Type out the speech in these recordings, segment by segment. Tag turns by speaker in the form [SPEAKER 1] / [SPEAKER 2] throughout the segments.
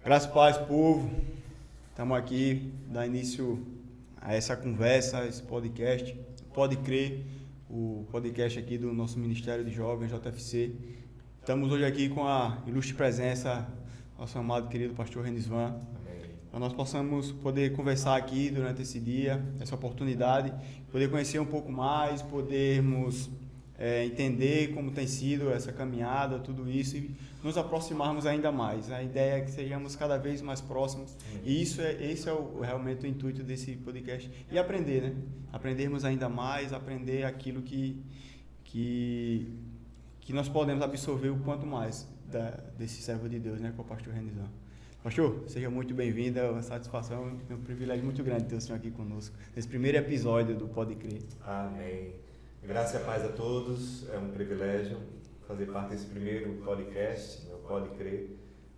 [SPEAKER 1] Graças a paz, povo. Estamos aqui, dar início a essa conversa, a esse podcast. Pode crer, o podcast aqui do nosso Ministério de Jovens, JFC. Estamos hoje aqui com a ilustre presença, nosso amado querido pastor Renisvan. Para nós possamos poder conversar aqui durante esse dia, essa oportunidade, poder conhecer um pouco mais, podermos entender como tem sido essa caminhada, tudo isso, e nos aproximarmos ainda mais. A ideia é que sejamos cada vez mais próximos, e esse é realmente o intuito desse podcast. E aprender, né? Aprendermos ainda mais, aprender aquilo que nós podemos absorver o quanto mais desse servo de Deus, né? Que é o pastor Renisvan. Pastor, seja muito bem-vindo, é uma satisfação, é um privilégio muito grande ter o senhor aqui conosco, nesse primeiro episódio do Pode Crer.
[SPEAKER 2] Amém. Graça e paz a todos, é um privilégio fazer parte desse primeiro podcast, o Pode Crer,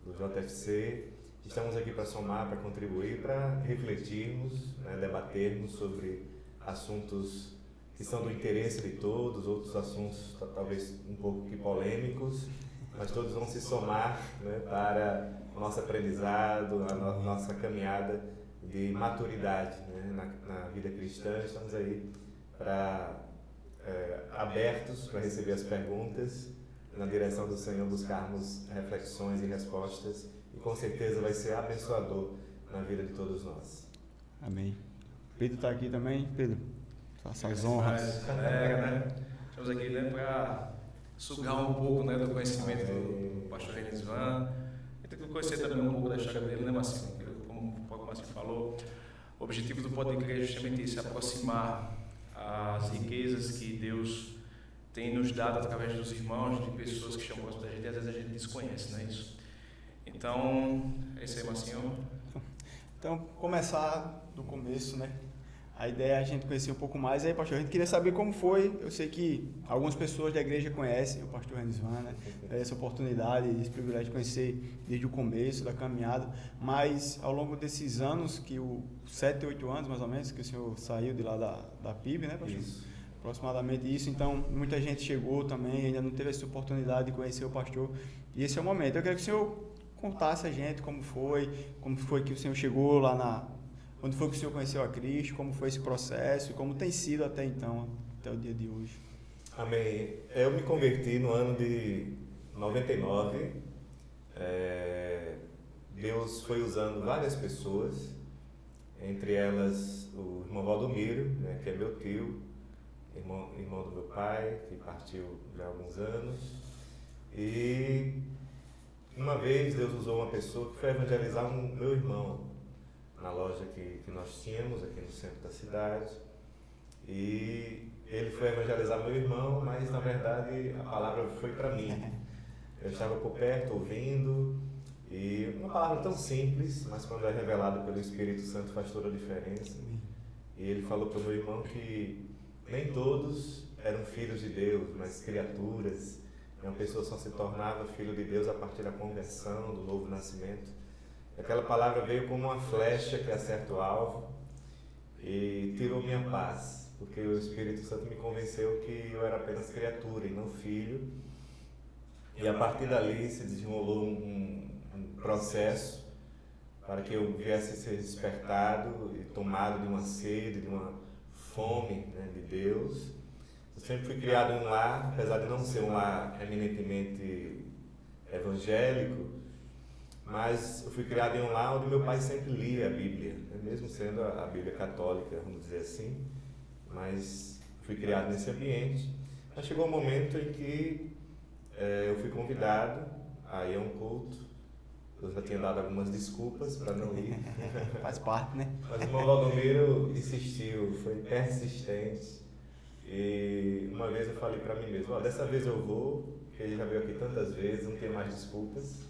[SPEAKER 2] do JFC. Estamos aqui para somar, para contribuir, para refletirmos, debatermos sobre assuntos que são do interesse de todos, outros assuntos talvez um pouco que polêmicos, mas todos vão se somar para o nosso aprendizado, a nossa caminhada de maturidade na vida cristã. Estamos aí abertos para receber as perguntas, na direção do Senhor buscarmos reflexões e respostas, e com certeza vai ser abençoador na vida de todos nós.
[SPEAKER 1] Amém. Pedro está aqui também. Pedro, faça as honras.
[SPEAKER 3] Estamos aqui para sugar um pouco do conhecimento do pastor Renisvan, e tem que conhecer também um pouco da história dele, né, Marcinho? Como o Marcinho falou, o objetivo do Pode Crer é justamente isso, aproximar as riquezas que Deus tem nos dado através dos irmãos, de pessoas que estão próximas da gente, e às vezes a gente desconhece, não é isso? Então, é isso aí, Marcinho.
[SPEAKER 1] Então, começar do começo, né? A ideia é a gente conhecer um pouco mais. Aí, pastor, a gente queria saber como foi. Eu sei que algumas pessoas da igreja conhecem o pastor Renisvan, né? Essa oportunidade, esse privilégio de conhecer desde o começo da caminhada. Mas, ao longo desses anos, 7, 8 anos mais ou menos, que o senhor saiu de lá da PIB, né, pastor?
[SPEAKER 2] Isso.
[SPEAKER 1] Aproximadamente isso. Então, muita gente chegou também, ainda não teve essa oportunidade de conhecer o pastor. E esse é o momento. Eu queria que o senhor contasse a gente como foi que o senhor chegou lá onde foi que o senhor conheceu a Cristo, como foi esse processo e como tem sido até então, até o dia de hoje.
[SPEAKER 2] Amém. Eu me converti no ano de 99. Deus foi usando várias pessoas, entre elas o irmão Valdomiro, que é meu tio, irmão do meu pai, que partiu já há alguns anos. E uma vez Deus usou uma pessoa que foi evangelizar meu irmão na loja que nós tínhamos aqui no centro da cidade, e ele foi evangelizar meu irmão, mas na verdade a palavra foi para mim. Eu estava por perto ouvindo, e uma palavra tão simples, mas quando é revelada pelo Espírito Santo faz toda a diferença. E ele falou para o meu irmão que nem todos eram filhos de Deus, mas criaturas. Uma pessoa só se tornava filho de Deus a partir da conversão, do novo nascimento. Aquela palavra veio como uma flecha que acerta o alvo e tirou minha paz, porque o Espírito Santo me convenceu que eu era apenas criatura e não filho. E a partir dali se desenrolou um processo para que eu viesse a ser despertado e tomado de uma sede, de uma fome de Deus. Eu sempre fui criado em um lar, apesar de não ser um lar eminentemente evangélico, mas eu fui criado em um lar onde meu pai sempre lia a Bíblia, mesmo sendo a Bíblia católica, vamos dizer assim, mas fui criado nesse ambiente. Mas chegou um momento em que eu fui convidado a ir a um culto. Eu já tinha dado algumas desculpas para não ir.
[SPEAKER 1] Faz parte, né?
[SPEAKER 2] Mas o irmão Valdomiro insistiu, foi persistente. E uma vez eu falei para mim mesmo, dessa vez eu vou, porque ele já veio aqui tantas vezes, não tem mais desculpas.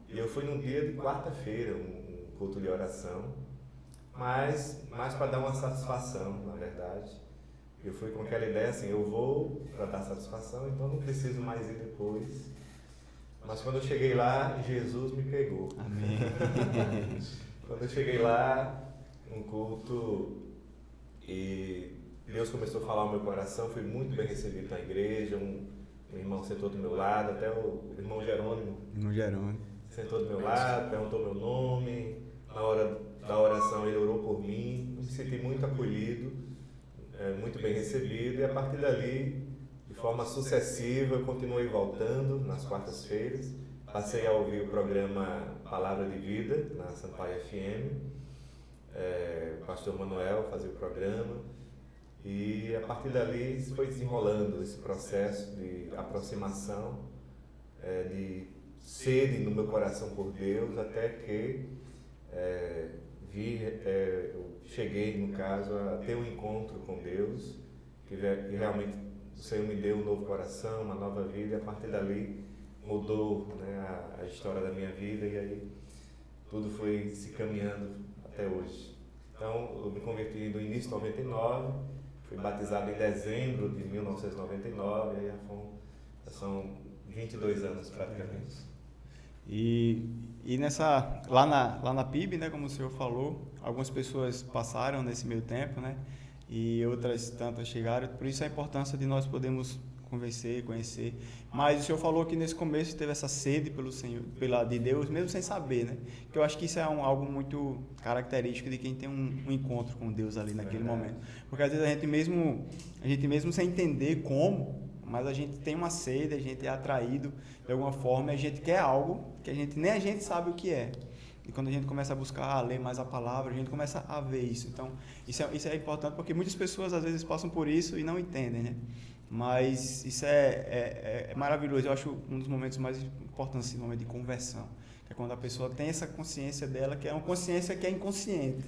[SPEAKER 2] E eu fui num dia de quarta-feira, um culto de oração, mas mais para dar uma satisfação, na verdade. Eu fui com aquela ideia assim, eu vou para dar satisfação, então não preciso mais ir depois. Mas quando eu cheguei lá, Jesus me pegou.
[SPEAKER 1] Amém.
[SPEAKER 2] Quando eu cheguei lá, um culto, e Deus começou a falar ao meu coração, fui muito bem recebido na igreja, um irmão sentou do meu lado, até o irmão Jerônimo.
[SPEAKER 1] Irmão Jerônimo.
[SPEAKER 2] sentou do meu lado, perguntou meu nome, na hora da oração ele orou por mim, me senti muito acolhido, muito bem recebido, e a partir dali, de forma sucessiva, eu continuei voltando nas quartas-feiras, passei a ouvir o programa Palavra de Vida, na Sampaio FM, o pastor Manuel fazia o programa, e a partir dali foi desenrolando esse processo de aproximação, de sede no meu coração por Deus, até que eu cheguei, no caso, a ter um encontro com Deus, que realmente o Senhor me deu um novo coração, uma nova vida, e a partir dali mudou, né, a história da minha vida, e aí tudo foi se caminhando até hoje. Então, eu me converti no início de 99, fui batizado em dezembro de 1999, e aí são 22 anos praticamente.
[SPEAKER 1] E lá na PIB, né, como o senhor falou, algumas pessoas passaram nesse meio tempo, né, e outras tantas chegaram, por isso a importância de nós podermos conhecer. Mas o senhor falou que nesse começo teve essa sede pelo Senhor, de Deus, mesmo sem saber, né? Que eu acho que isso é algo muito característico de quem tem um encontro com Deus ali naquele momento. Porque às vezes a gente mesmo sem entender como, mas a gente tem uma sede, a gente é atraído de alguma forma, e a gente quer algo que nem a gente sabe o que é. E quando a gente começa a buscar, a ler mais a palavra, a gente começa a ver isso. Então, isso é importante, porque muitas pessoas às vezes passam por isso e não entendem, né? Mas isso é maravilhoso. Eu acho um dos momentos mais importantes, esse momento de conversão. Que é quando a pessoa tem essa consciência dela, que é uma consciência que é inconsciente.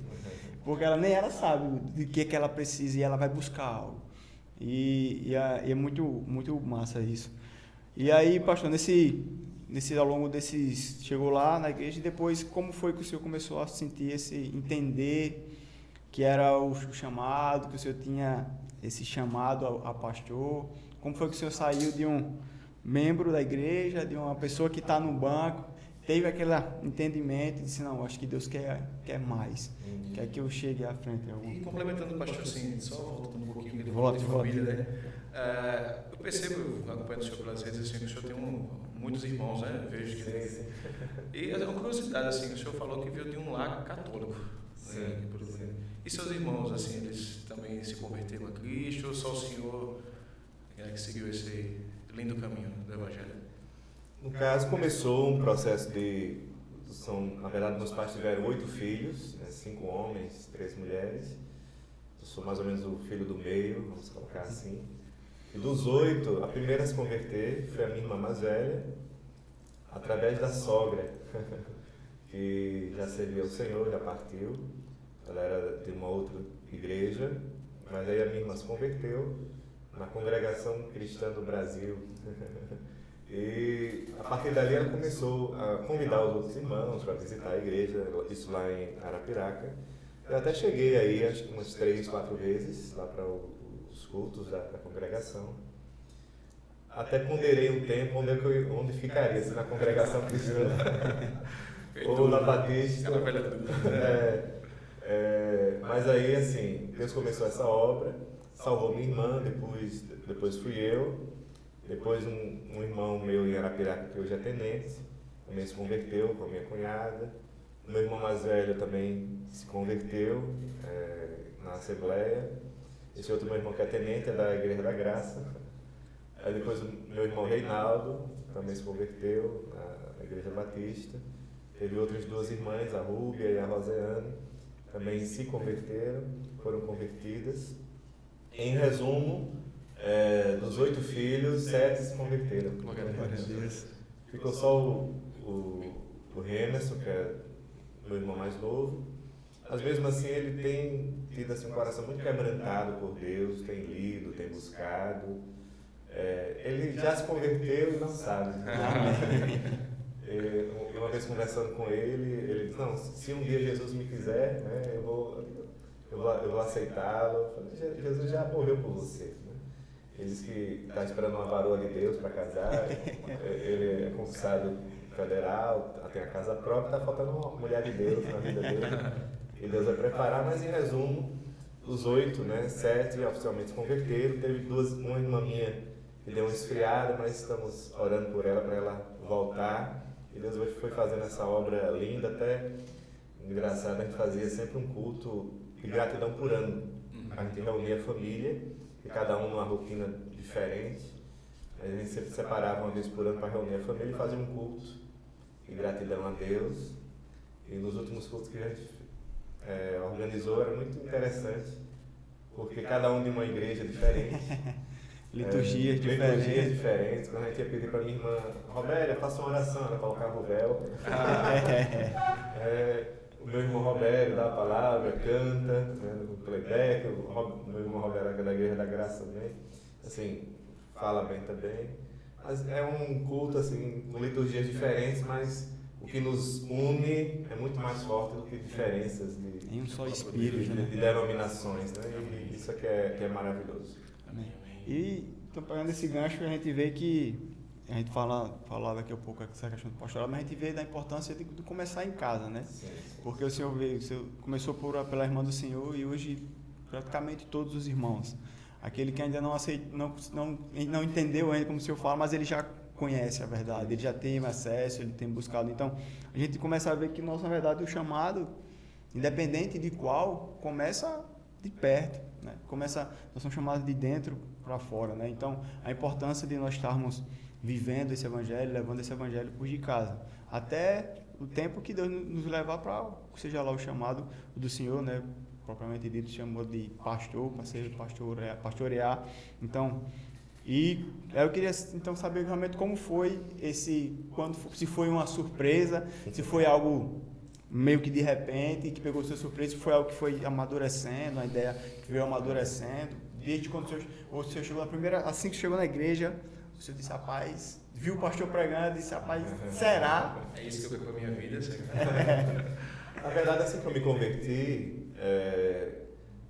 [SPEAKER 1] Porque ela sabe de que ela precisa e ela vai buscar algo. E é muito, muito massa isso. E aí, pastor, ao longo desses... Chegou lá na igreja e depois, como foi que o senhor começou a sentir entender que era o chamado, que o senhor tinha esse chamado a pastor? Como foi que o senhor saiu de um membro da igreja, de uma pessoa que está no banco, teve aquele entendimento e disse, não, acho que Deus quer mais, quer que eu chegue à frente.
[SPEAKER 3] E complementando o pastor, assim, só voltando um pouquinho, ele
[SPEAKER 1] Volta.
[SPEAKER 3] de família, né? Eu percebo, acompanhando o senhor pelas redes, assim, que o senhor tem muitos irmãos, né? Vejo que... E uma curiosidade, assim, o senhor falou que veio de um lar católico. Né? E seus irmãos, assim, eles também se converteram a Cristo, ou só o senhor que seguiu esse lindo caminho do Evangelho?
[SPEAKER 2] No caso, começou um processo na verdade, meus pais tiveram 8 filhos, né, 5 homens, 3 mulheres. Eu sou mais ou menos o filho do meio, vamos colocar assim. E dos 8, a primeira a se converter foi a minha irmã mais velha, através da sogra, que já servia ao Senhor, já partiu. Ela era de uma outra igreja, mas aí a minha irmã se converteu na Congregação Cristã do Brasil. E a partir dali ela começou a convidar os outros irmãos para visitar a igreja, isso lá em Arapiraca. Eu até cheguei aí, acho que umas 3, 4 vezes, lá para os cultos da congregação. Até ponderei um tempo onde ficaria, se na Congregação Cristã ou na Batista. Mas aí, assim, Deus começou essa obra, salvou minha irmã, depois fui eu, depois um irmão meu em Arapiraca, que hoje é tenente, também se converteu com a minha cunhada. Meu irmão mais velho também se converteu na Assembleia. Esse outro meu irmão que é tenente é da Igreja da Graça. Aí depois o meu irmão Reinaldo também se converteu na Igreja Batista. Teve outras 2 irmãs, a Rúbia e a Roseane, também se converteram, foram convertidas. Em resumo, dos 8 filhos, 7 se converteram. Ficou só o Remerson, que é meu irmão mais novo. Mas mesmo assim ele tem tido assim, um coração muito quebrantado por Deus, tem lido, tem buscado. Ele já se converteu e não sabe. Uma vez conversando com ele disse, não, se um dia Jesus me quiser, né, eu vou aceitá-lo. Jesus já morreu por você. Né? Ele disse que está esperando uma varoa de Deus para casar. Ele é concursado federal, tem a casa própria, está faltando uma mulher de Deus na vida dele. E Deus vai preparar, mas em resumo, os 8, né, 7 oficialmente se converteram. Teve uma irmã minha que deu uma esfriada, mas estamos orando por ela, para ela voltar E Deus foi fazendo essa obra linda, até engraçado, a gente fazia sempre um culto de gratidão por ano. A gente reunia a família, e cada um numa rotina diferente. A gente sempre separava uma vez por ano para reunir a família e fazer um culto de gratidão a Deus. E nos últimos cultos que a gente organizou era muito interessante, porque cada um de uma igreja diferente.
[SPEAKER 1] Liturgias
[SPEAKER 2] diferentes. Quando a gente ia pedir para minha irmã, Robélia, faça uma oração, ela colocava o véu. O meu irmão Robério dá a palavra, canta, no playback, o meu irmão Robério é da Igreja da Graça também, assim, fala bem também. Mas é um culto, assim, com liturgias diferentes, mas o que nos une é muito mais forte do que diferenças
[SPEAKER 1] em um só espírito, né?
[SPEAKER 2] De denominações, né? E isso que é maravilhoso.
[SPEAKER 1] Amém. E, então, pegando esse gancho, a gente vê que, a gente falar daqui a pouco essa questão do pastoral, mas a gente vê da importância de começar em casa, né?
[SPEAKER 2] Sim.
[SPEAKER 1] Porque o Senhor começou pela irmã do Senhor e hoje praticamente todos os irmãos. Aquele que ainda não entendeu ainda como o Senhor fala, mas ele já conhece a verdade, ele já tem acesso, ele tem buscado. Então, a gente começa a ver que, na verdade, o chamado, independente de qual, começa de perto, né? Nós somos chamados de dentro para fora, né? Então, a importância de nós estarmos vivendo esse evangelho, levando esse evangelho por de casa, até o tempo que Deus nos levar para, seja lá o chamado do Senhor, né? Propriamente dito, chamou de pastor, para ser pastorear. Então, eu queria então saber realmente como foi se foi uma surpresa, se foi algo meio que de repente, que pegou sua surpresa, se foi algo que foi amadurecendo, a ideia que veio amadurecendo, desde quando o senhor chegou assim que chegou na igreja, o senhor disse, rapaz, viu o pastor pregando, disse, rapaz, será?
[SPEAKER 3] É isso que eu quero para a minha vida,
[SPEAKER 2] Na verdade, assim que eu me converti,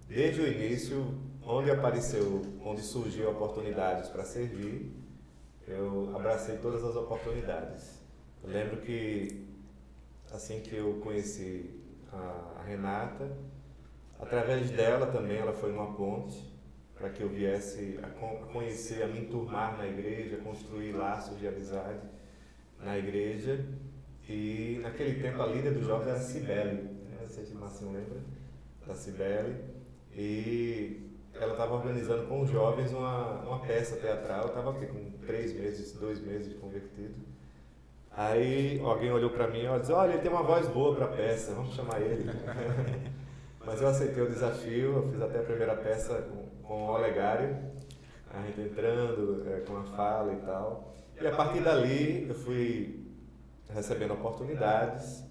[SPEAKER 2] desde o início, onde surgiu oportunidades para servir, eu abracei todas as oportunidades. Eu lembro que, assim que eu conheci a Renata, através dela também, ela foi uma ponte para que eu viesse a conhecer, a me enturmar na igreja, construir laços de amizade na igreja. E naquele tempo a líder dos jovens era a Cibele, né? Não sei se o Marcinho lembra da Cibele. E ela estava organizando com os jovens uma peça teatral. Eu estava com 2 meses de convertido. Aí alguém olhou para mim e disse, olha, ele tem uma voz boa para a peça, vamos chamar ele. Mas eu aceitei o desafio, eu fiz até a primeira peça com o Olegário, a gente entrando com a fala e tal. E a partir dali eu fui recebendo oportunidades,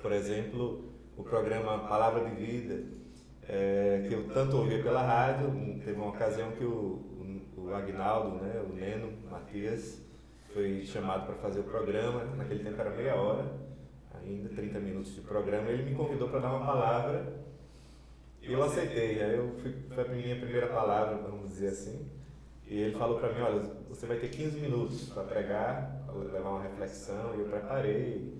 [SPEAKER 2] por exemplo, o programa Palavra de Vida, que eu tanto ouvi pela rádio. Teve uma ocasião que o Agnaldo, né, o Neno Matias, foi chamado para fazer o programa. Naquele tempo era meia hora, ainda 30 minutos de programa. Ele me convidou para dar uma palavra e eu aceitei. Aí foi a minha primeira palavra, vamos dizer assim. E ele falou para mim, olha, você vai ter 15 minutos para pregar, para levar uma reflexão. E eu preparei,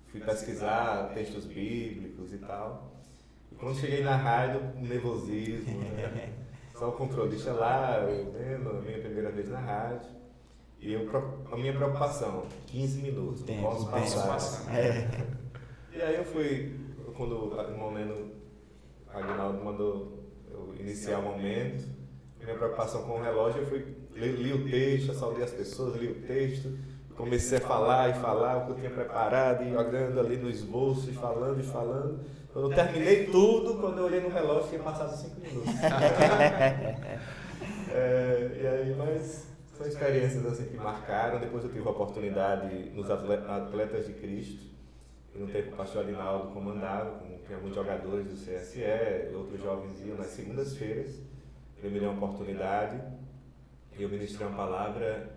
[SPEAKER 2] fui pesquisar textos bíblicos e tal. E quando cheguei na rádio, um nervosismo, né? Só o controlista lá, eu vendo, a minha primeira vez na rádio. E a minha preocupação, 15 minutos, não posso passar. E aí eu fui, quando o irmão Neno Aguinaldo mandou eu iniciar o momento, minha preocupação com o relógio, eu li o texto, saudei as pessoas, li o texto, comecei a falar, o que eu tinha preparado, e olhando ali no esboço, e falando. Quando eu terminei tudo, quando eu olhei no relógio, tinha passado 5 minutos. E aí, mas são experiências assim que marcaram. Depois eu tive a oportunidade nos Atletas de Cristo, e no tempo o pastor Adinaldo comandava, tinha muitos jogadores do CSE, outros jovens iam nas segundas-feiras. Eu me dei uma oportunidade e eu ministrei uma palavra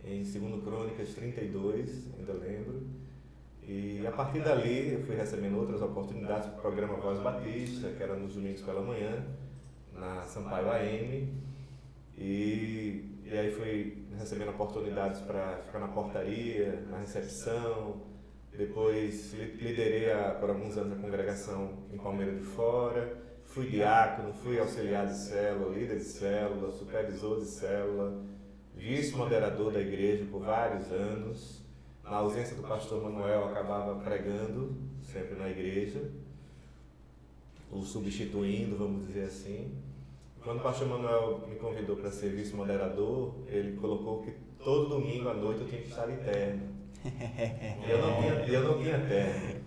[SPEAKER 2] em 2 Crônicas 32, ainda lembro. E a partir dali eu fui recebendo outras oportunidades para o programa Voz Batista, que era nos domingos pela manhã, na Sampaio AM. E aí fui recebendo oportunidades para ficar na portaria, na recepção. Depois liderei por alguns anos a congregação em Palmeira de Fora. Fui diácono, fui auxiliar de célula, líder de célula, supervisor de célula, vice-moderador da igreja por vários anos. na ausência do pastor Manuel, acabava pregando sempre na igreja, o substituindo, vamos dizer assim. Quando o pastor Manuel me convidou para ser vice-moderador, ele colocou que todo domingo à noite eu tinha que estar em terno. E eu não tinha terno.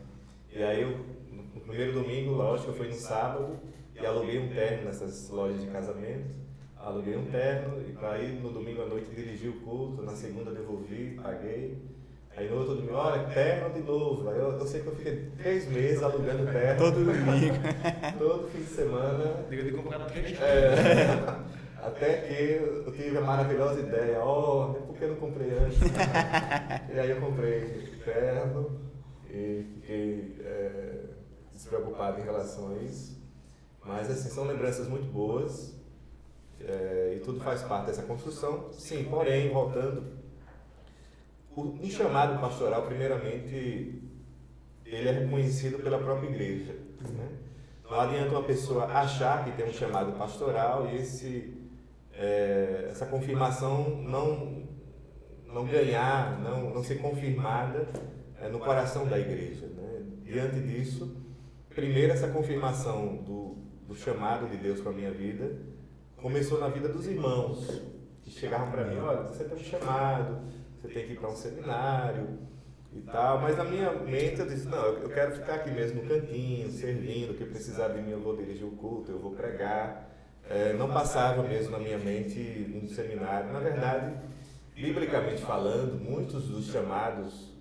[SPEAKER 2] E aí, no primeiro domingo, lógico, eu fui no sábado e aluguei um terno nessas lojas de casamento. Aluguei um terno e para ir no domingo à noite dirigi o culto, na segunda devolvi, paguei. Aí no outro domingo, olha, terno de novo. Aí eu sei que eu fiquei 3 meses alugando terno.
[SPEAKER 1] Todo domingo.
[SPEAKER 2] Todo fim de semana.
[SPEAKER 3] Diga de comprar 3.
[SPEAKER 2] Até que eu tive a maravilhosa ideia, por que eu não comprei antes? E aí eu comprei terno e fiquei despreocupado em relação a isso. Mas assim, são lembranças muito boas e tudo faz parte dessa construção. Sim, porém, voltando, o chamado pastoral, primeiramente, ele é reconhecido pela própria igreja. Né? Não adianta uma pessoa achar que tem um chamado pastoral e essa confirmação não ganhar, não ser confirmada no coração da igreja. Né? Diante disso, primeiro essa confirmação do chamado de Deus para a minha vida começou na vida dos irmãos, que chegavam para mim, olha, você tem um chamado, você tem que ir para um seminário e tal, mas na minha mente eu disse, não, eu quero ficar aqui mesmo no cantinho, servindo, que precisar de mim eu vou dirigir o culto, eu vou pregar. Não passava mesmo na minha mente no seminário. Na verdade, biblicamente falando, muitos dos chamados,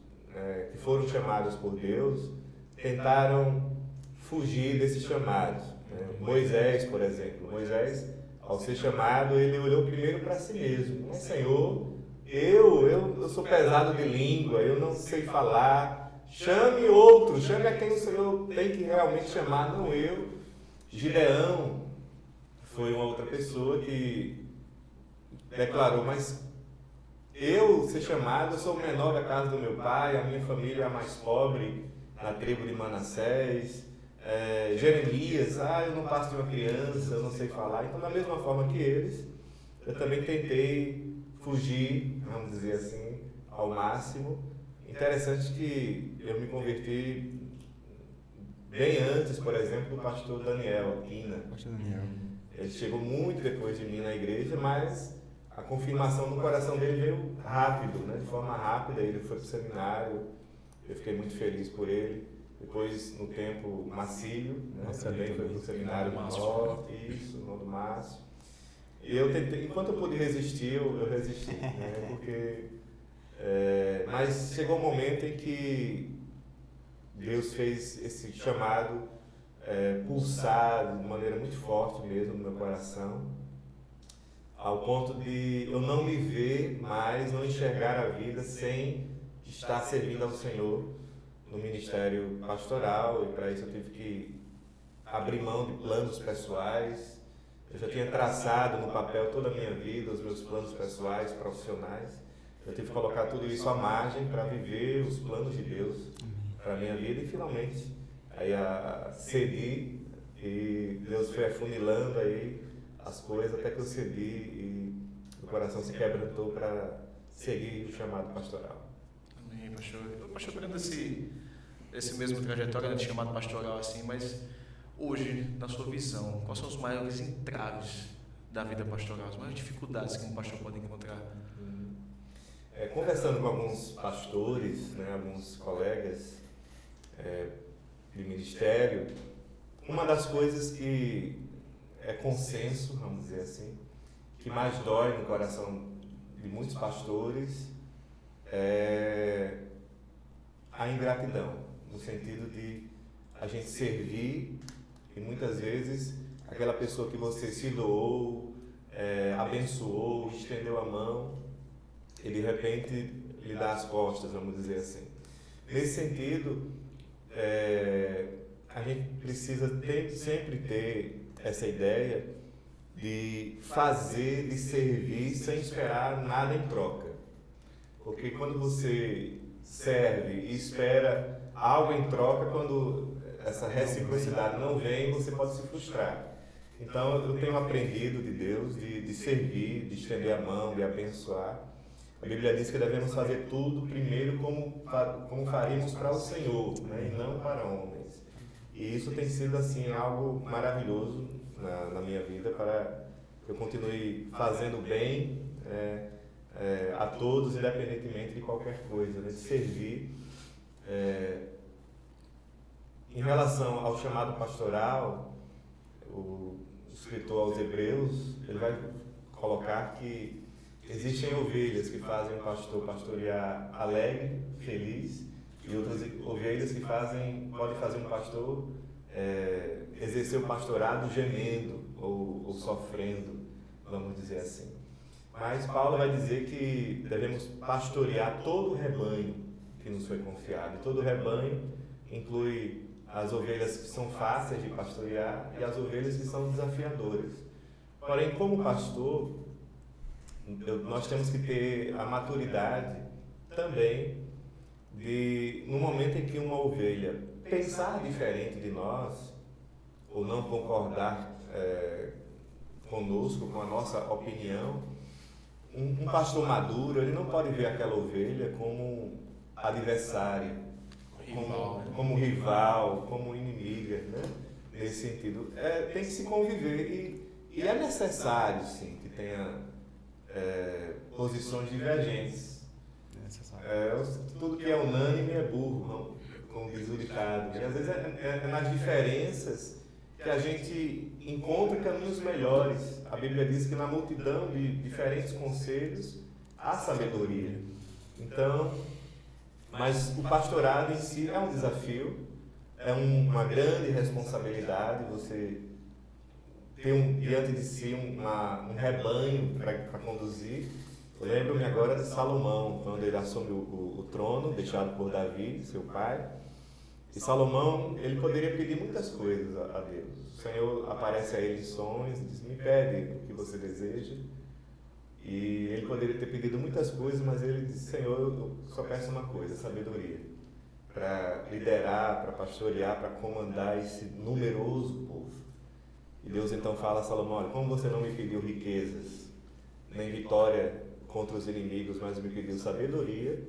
[SPEAKER 2] que foram chamados por Deus, tentaram fugir desses chamados. Moisés, por exemplo. Moisés, ao ser chamado, ele olhou primeiro para si mesmo. Senhor, eu sou pesado de língua, eu não sei falar. Chame outro, chame a quem o Senhor tem que realmente chamar, não eu. Gideão foi uma outra pessoa que declarou, mas eu ser chamado, eu sou o menor da casa do meu pai, a minha família é a mais pobre na tribo de Manassés. Jeremias, eu não passo de uma criança, eu não sei falar. Então, da mesma forma que eles, eu também tentei fugir, vamos dizer assim, ao máximo. Interessante que eu me converti bem antes, por exemplo, do pastor Daniel Aquina.
[SPEAKER 1] Pastor Daniel.
[SPEAKER 2] Ele chegou muito depois de mim na igreja, mas a confirmação no coração dele veio rápido, né? De forma rápida. Ele foi para o seminário, eu fiquei muito feliz por ele. Depois, no tempo, Marcílio, né? Também foi para o seminário do Norte, isso, no do Márcio. E eu tentei, enquanto eu pude resistir, eu resisti, né? Porque, mas chegou um momento em que Deus fez esse chamado pulsar de maneira muito forte mesmo no meu coração, ao ponto de eu não me ver mais, não enxergar a vida sem estar servindo ao Senhor no ministério pastoral, e para isso eu tive que abrir mão de planos pessoais. Eu já tinha traçado no papel toda a minha vida, os meus planos pessoais, profissionais. Eu tive que colocar tudo isso à margem para viver os planos de Deus para a minha vida, e finalmente aí cedi, e Deus foi afunilando aí as coisas até que eu cedi e o coração se quebrantou para seguir o chamado pastoral.
[SPEAKER 3] Amém, pastor. Pastor, pegando esse mesmo trajetória de chamado pastoral assim, mas hoje, na sua visão, quais são os maiores entraves da vida pastoral, as maiores dificuldades que um pastor pode encontrar?
[SPEAKER 2] Conversando com alguns pastores, né, alguns colegas de ministério, uma das coisas que é consenso, vamos dizer assim, que mais dói no coração de muitos pastores é a ingratidão, no sentido de a gente servir e muitas vezes aquela pessoa que você se doou, abençoou, estendeu a mão, e de repente lhe dá as costas, vamos dizer assim. Nesse sentido, a gente precisa sempre ter essa ideia de fazer, de servir sem esperar nada em troca. Porque quando você serve e espera algo em troca, quando essa reciprocidade não vem, você pode se frustrar. Então eu tenho aprendido de Deus de servir, de estender a mão, de abençoar. A Bíblia diz que devemos fazer tudo primeiro como faríamos para o Senhor, né? E não para homens. E isso tem sido assim algo maravilhoso na minha vida, para que eu continue fazendo bem a todos, independentemente de qualquer coisa, né? De servir. Em relação ao chamado pastoral, o escritor aos Hebreus, ele vai colocar que existem ovelhas que fazem o pastor pastorear alegre, feliz, e outras ovelhas que podem fazer um pastor exercer o pastorado gemendo ou sofrendo, vamos dizer assim. Mas Paulo vai dizer que devemos pastorear todo o rebanho que nos foi confiado. E todo o rebanho inclui as ovelhas que são fáceis de pastorear e as ovelhas que são desafiadoras. Porém, como pastor, nós temos que ter a maturidade também de, no momento em que uma ovelha pensar diferente de nós, ou não concordar conosco, com a nossa opinião, um pastor maduro, ele não pode ver aquela ovelha como adversária, como rival, como inimiga, né? Nesse sentido. Tem que se conviver e é necessário, sim, que tenha posições divergentes. Tudo que é unânime é burro, como diz o ditado. E às vezes é nas diferenças que a gente encontra caminhos melhores. A Bíblia diz que na multidão de diferentes conselhos há sabedoria. Então, mas o pastorado em si é um desafio, é uma grande responsabilidade. Você tem diante de si um rebanho para conduzir. Eu lembro-me agora de Salomão, quando ele assume o trono, deixado por Davi, seu pai. E Salomão, ele poderia pedir muitas coisas a Deus. O Senhor aparece a ele em sonhos e diz: me pede o que você deseja. E ele poderia ter pedido muitas coisas, mas ele disse: Senhor, eu só peço uma coisa, sabedoria, para liderar, para pastorear, para comandar esse numeroso povo. E Deus então fala a Salomão: olha, como você não me pediu riquezas, nem vitória contra os inimigos, mas me pediu sabedoria,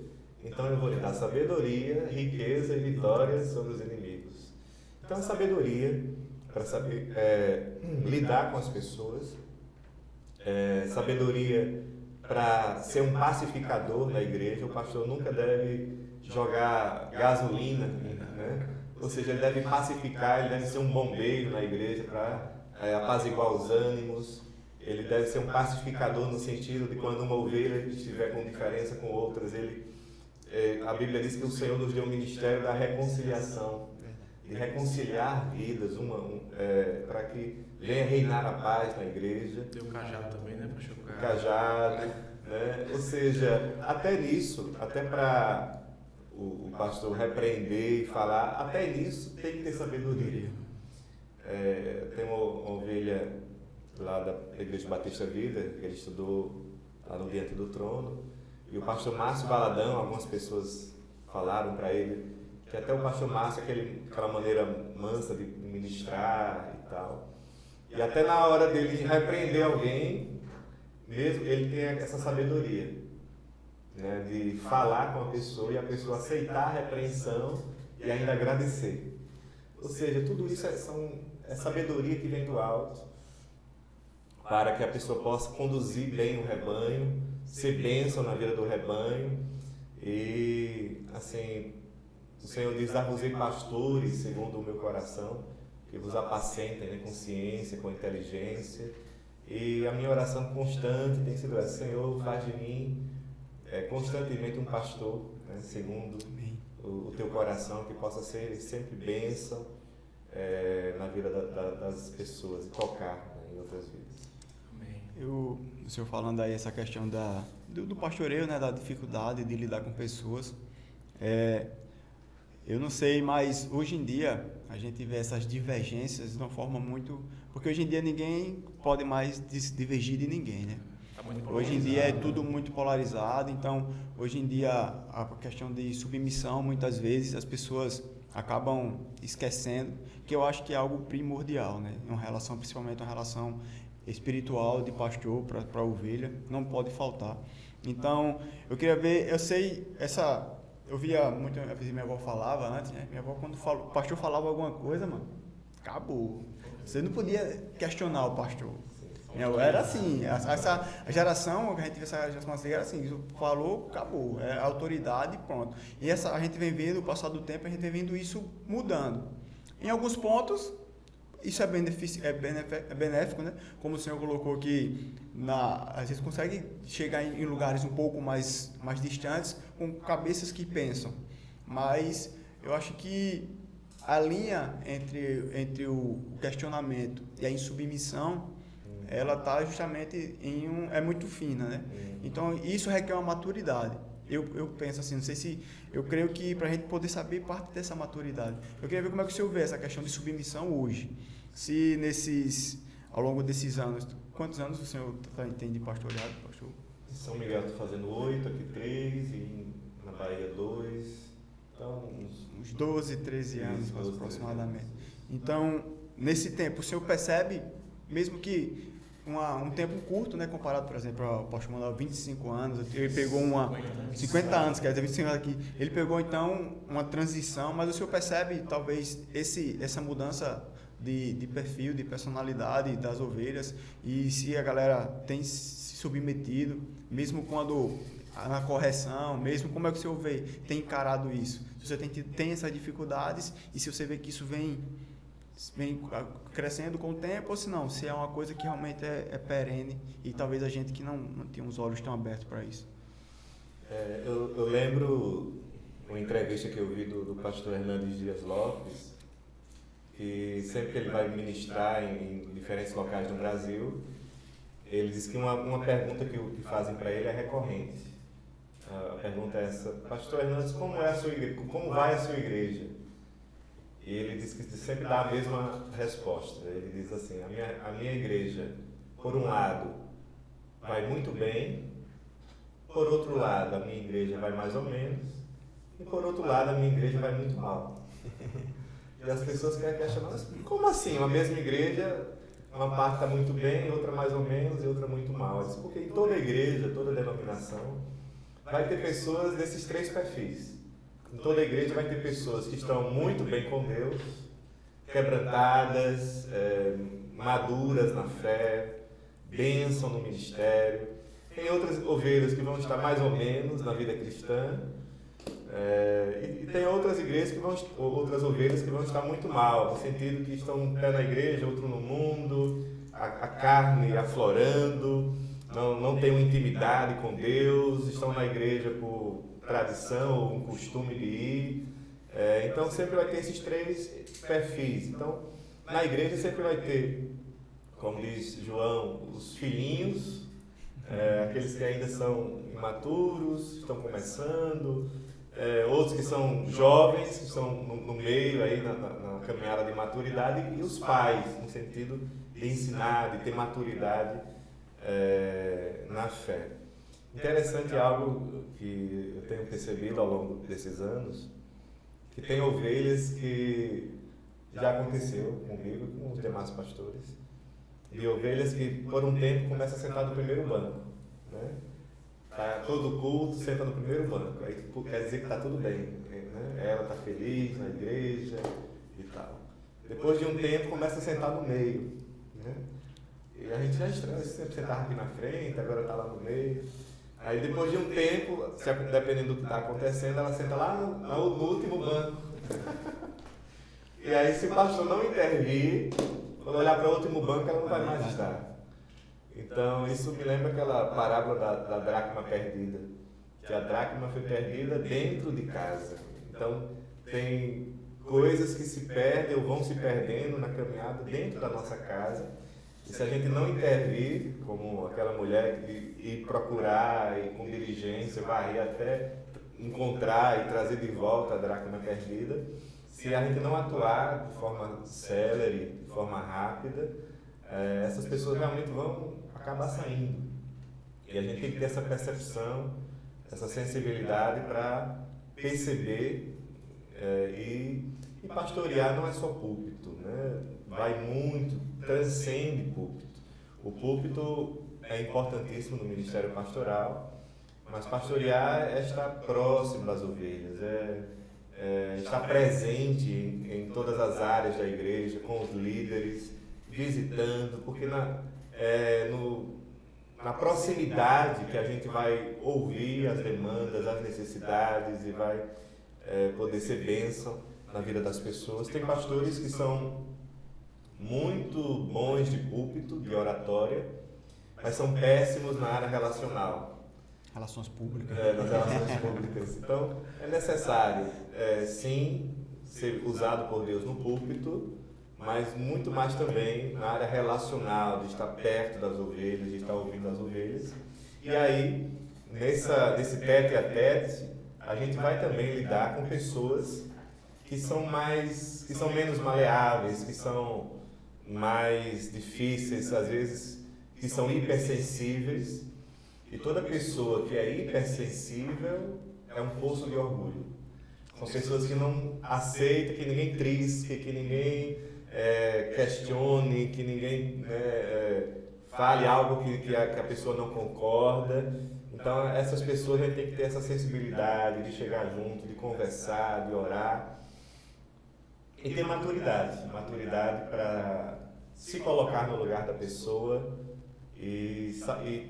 [SPEAKER 2] então eu vou lhe dar sabedoria, riqueza e vitória sobre os inimigos. Então a sabedoria para saber lidar com as pessoas, sabedoria para ser um pacificador da igreja. O pastor nunca deve jogar gasolina, né? Ou seja, ele deve pacificar, ele deve ser um bombeiro na igreja para apaziguar os ânimos. Ele deve ser um pacificador no sentido de quando uma ovelha estiver com diferença com outras, a Bíblia diz que o Senhor nos deu o ministério da reconciliação, de reconciliar vidas, para que venha reinar a paz na igreja.
[SPEAKER 3] Tem o cajado também, né? Para chocar.
[SPEAKER 2] O cajado, né? Ou seja, até nisso, até para o pastor repreender e falar, até nisso tem que ter sabedoria. Tem uma ovelha lá da Igreja Batista Vida, que ele estudou lá no Diante do Trono, e o pastor Márcio Baladão, algumas pessoas falaram para ele que até o pastor Márcio, aquela maneira mansa de ministrar e tal, e até na hora dele repreender alguém, mesmo ele tem essa sabedoria, né, de falar com a pessoa e a pessoa aceitar a repreensão e ainda agradecer. Ou seja, tudo isso é sabedoria que vem do alto, para que a pessoa possa conduzir bem o rebanho, ser bênção na vida do rebanho. E assim, o Senhor diz: dar-vos-ei pastores segundo o meu coração, que vos apacentem, né, com ciência, com inteligência. E a minha oração constante tem sido essa: Senhor, faz de mim constantemente um pastor, né, segundo o teu coração, que possa ser sempre bênção na vida das pessoas e tocar, né, em outras vidas.
[SPEAKER 1] O senhor falando aí essa questão do pastoreio, né, da dificuldade de lidar com pessoas, eu não sei, mas hoje em dia a gente vê essas divergências de uma forma muito... Porque hoje em dia ninguém pode mais divergir de ninguém, né? Hoje em dia é tudo muito polarizado, então hoje em dia a questão de submissão, muitas vezes as pessoas acabam esquecendo, que eu acho que é algo primordial, né? Uma relação, principalmente uma relação espiritual de pastor para a ovelha, não pode faltar. Então, eu queria ver, eu via muito, às vezes minha avó falava antes, né? Minha avó, quando o pastor falava alguma coisa, mano, acabou. Você não podia questionar o pastor. Era assim, essa geração, a gente vê essa geração assim, era assim, falou, acabou, é autoridade, pronto. E a gente vem vendo, o passar do tempo, a gente vem vendo isso mudando. Em alguns pontos, isso é benéfico, né? Como o senhor colocou aqui, às vezes consegue chegar em lugares um pouco mais distantes, com cabeças que pensam. Mas eu acho que a linha entre o questionamento e a insubmissão, ela está justamente é muito fina, né? Então, isso requer uma maturidade. Eu penso assim, não sei se... Eu creio que para a gente poder saber parte dessa maturidade. Eu queria ver como é que o senhor vê essa questão de submissão hoje. Se ao longo desses anos... Quantos anos o senhor tem de pastoreado, pastor?
[SPEAKER 2] Em São Miguel estou fazendo 8, aqui 3, e na Bahia 2. Então,
[SPEAKER 1] uns 12, 13 anos
[SPEAKER 2] 12,
[SPEAKER 1] aproximadamente. Então, nesse tempo, o senhor percebe, mesmo que um tempo curto, né, comparado, por exemplo, ao pastor Manuel, 25 anos, ele pegou 50 anos, quer dizer, 25 anos aqui, ele pegou então uma transição, mas o senhor percebe talvez essa mudança de perfil, de personalidade das ovelhas, e se a galera tem se submetido, mesmo quando na correção, mesmo como é que o senhor tem encarado isso? Se você tem essas dificuldades e se você vê que isso vem crescendo com o tempo, ou se é uma coisa que realmente é perene e talvez a gente que não tem os olhos tão abertos para isso.
[SPEAKER 2] Eu lembro uma entrevista que eu vi do pastor Hernandes Dias Lopes, que sempre que ele vai ministrar em diferentes locais no Brasil, ele diz que uma pergunta que fazem para ele é recorrente. A pergunta é essa: pastor Hernandes, como é a sua igreja? Como vai a sua igreja? E ele diz que sempre dá a mesma resposta. Ele diz assim: a minha igreja, por um lado, vai muito bem, por outro lado, a minha igreja vai mais ou menos, e por outro lado, a minha igreja vai muito mal. E as pessoas querem questionar: como assim? Uma mesma igreja, uma parte está muito bem, outra mais ou menos e outra muito mal. Diz, porque em toda igreja, toda denominação, vai ter pessoas desses três perfis. Em toda igreja vai ter pessoas que estão muito bem com Deus, quebrantadas, maduras na fé, bênção no ministério. Tem outras ovelhas que vão estar mais ou menos na vida cristã. E tem outras igrejas outras ovelhas que vão estar muito mal, no sentido que estão um pé na igreja, outro no mundo, a carne aflorando, não têm uma intimidade com Deus, estão na igreja por tradição ou um costume de ir. Então sempre vai ter esses três perfis. Então na igreja sempre vai ter, como diz João, os filhinhos, aqueles que ainda são imaturos, estão começando, outros que são jovens, que estão no meio aí na caminhada de maturidade, e os pais, no sentido de ensinar, de ter maturidade na fé. Interessante algo que eu tenho percebido ao longo desses anos, que tem ovelhas que já aconteceu comigo e com os demais pastores, de ovelhas que por um tempo começam a sentar no primeiro banco, né? Tá todo culto, senta no primeiro banco, aí quer dizer que está tudo bem, né? Ela está feliz na igreja e tal. Depois de um tempo começa a sentar no meio, né? E a gente já estranha, sempre sentava aqui na frente, agora está lá no meio. Aí depois de um tempo, dependendo do que está acontecendo, ela senta lá no último banco. E aí se o pastor não intervir, quando olhar para o último banco, ela não vai mais estar. Então isso me lembra aquela parábola da dracma perdida, que a dracma foi perdida dentro de casa. Então tem coisas que se perdem ou vão se perdendo na caminhada dentro da nossa casa. E se a gente não intervir, como aquela mulher que ir procurar e com diligência, varrer até encontrar e trazer de volta a dracma perdida, se a gente não atuar de forma célere, de forma rápida, essas pessoas realmente vão acabar saindo. E a gente tem que ter essa percepção, essa sensibilidade para perceber e pastorear não é só púlpito, né? Vai muito, transcende púlpito. O púlpito é importantíssimo no ministério pastoral, Mas pastorear é estar próximo das ovelhas, estar presente em todas as áreas da igreja, com os líderes, visitando, porque na proximidade que a gente vai ouvir as demandas, as necessidades e vai poder ser bênção na vida das pessoas. Tem pastores que são muito bons de púlpito, de oratória, mas são péssimos na área relacional.
[SPEAKER 1] Relações públicas.
[SPEAKER 2] Nas relações públicas. Então, é necessário, sim, ser usado por Deus no púlpito, mas muito mais também na área relacional, de estar perto das ovelhas, de estar ouvindo as ovelhas. E aí, nesse tete a tete, a gente vai também lidar com pessoas que são menos maleáveis, que são mais difíceis, às vezes, que são hipersensíveis. E toda pessoa que é hipersensível é um poço de orgulho. São pessoas que não aceitam, que ninguém trisque, que ninguém questione, que ninguém fale algo que a pessoa não concorda. Então, essas pessoas a gente tem que ter essa sensibilidade de chegar junto, de conversar, de orar. E ter maturidade para se colocar no lugar da pessoa e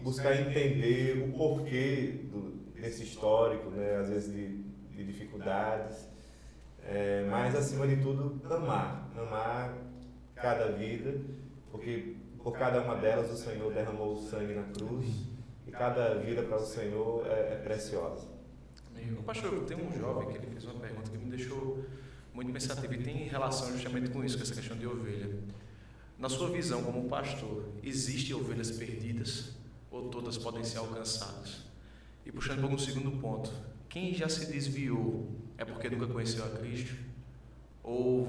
[SPEAKER 2] buscar entender o porquê desse histórico, né? Às vezes de dificuldades, mas acima de tudo amar cada vida, porque por cada uma delas o Senhor derramou o sangue na cruz e cada vida para o Senhor é preciosa.
[SPEAKER 3] Pastor, tem um jovem que ele fez uma pergunta que me deixou muito pensativo e tem relação justamente com isso, com essa questão de ovelha. Na sua visão como pastor, existem ovelhas perdidas ou todas podem ser alcançadas? E puxando para um segundo ponto, quem já se desviou é porque nunca conheceu a Cristo? Ou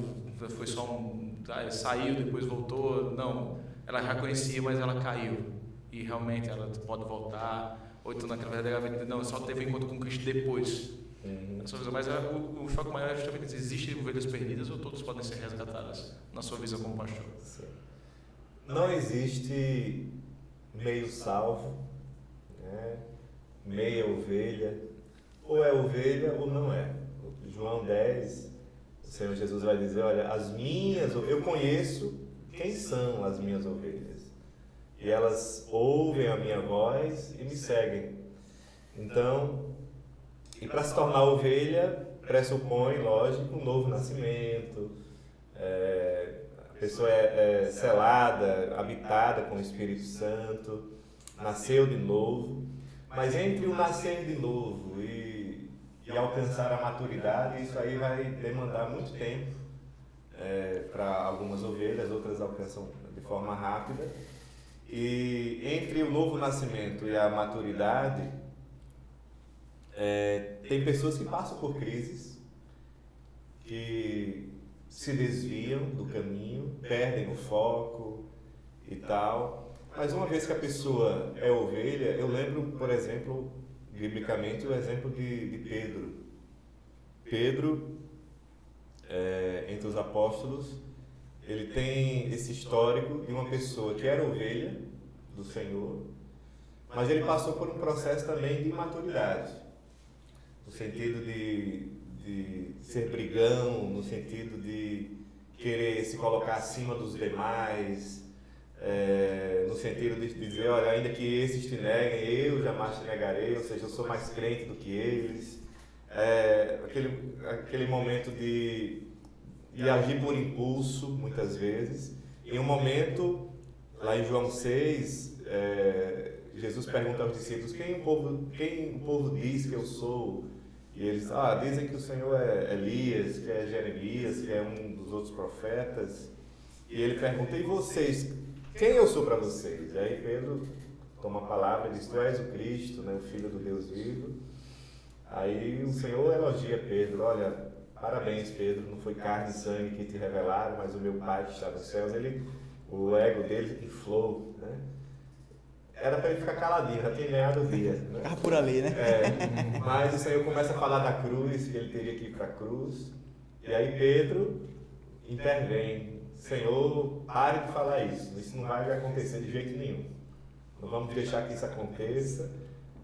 [SPEAKER 3] foi só saiu, depois voltou? Não, ela já conhecia, mas ela caiu e realmente ela pode voltar? Ou então naquela verdade, não, só teve encontro com Cristo depois? Na sua visão, mas o foco maior é justamente isso. Existem ovelhas perdidas ou todas podem ser resgatadas? Na sua visão como pastor?
[SPEAKER 2] Não existe meio salvo, né? Meia ovelha, ou é ovelha ou não é. João 10, o Senhor Jesus vai dizer, olha, eu conheço quem são as minhas ovelhas, e elas ouvem a minha voz e me seguem. Então, e para se tornar ovelha, pressupõe, lógico, um novo nascimento, a pessoa é selada, habitada com o Espírito Santo, nasceu de novo. Mas entre o nascer de novo e alcançar a maturidade, isso aí vai demandar muito tempo para algumas ovelhas, outras alcançam de forma rápida. E entre o novo nascimento e a maturidade, tem pessoas que passam por crises, que se desviam do caminho, perdem o foco e tal. Mas uma vez que a pessoa é ovelha, eu lembro, por exemplo, biblicamente, o exemplo de Pedro. Pedro, entre os apóstolos, ele tem esse histórico de uma pessoa que era ovelha do Senhor, mas ele passou por um processo também de maturidade, no sentido de ser brigão, no sentido de querer se colocar acima dos demais, no sentido de dizer, olha, ainda que esses te neguem, eu jamais te negarei, ou seja, eu sou mais crente do que eles. Aquele momento de agir por impulso, muitas vezes. Em um momento, lá em João 6, Jesus pergunta aos discípulos, quem o povo diz que eu sou? E eles dizem que o Senhor é Elias, que é Jeremias, que é um dos outros profetas. E ele pergunta, e vocês? Quem eu sou para vocês? E aí Pedro toma a palavra e diz, tu és o Cristo, né, o Filho do Deus vivo. Aí o Senhor elogia Pedro, olha, parabéns Pedro, não foi carne e sangue que te revelaram, mas o meu Pai que está nos céus. O ego dele inflou, né? Era para ele ficar caladinho, já tinha ganhado o dia. Né?
[SPEAKER 1] Ficava por ali, né?
[SPEAKER 2] Mas o Senhor começa a falar da cruz, que ele teria que ir para a cruz. E aí Pedro intervém. Senhor, pare de falar isso não vai acontecer de jeito nenhum. Não vamos deixar que isso aconteça.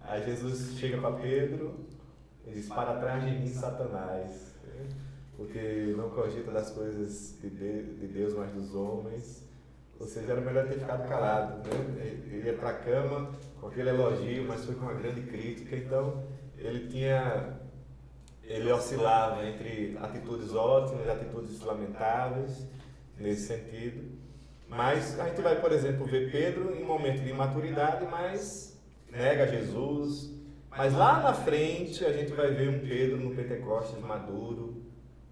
[SPEAKER 2] Aí Jesus chega para Pedro e diz: para trás de mim, Satanás, porque não cogita das coisas de Deus, mas dos homens. Ou seja, era melhor ter ficado calado, né? Ele ia para a cama com aquele elogio, mas foi com uma grande crítica. Então, ele oscilava entre atitudes ótimas e atitudes lamentáveis, nesse sentido. Mas a gente vai, por exemplo, ver Pedro em momento de imaturidade, mas nega Jesus. Mas lá na frente a gente vai ver um Pedro no Pentecostes maduro,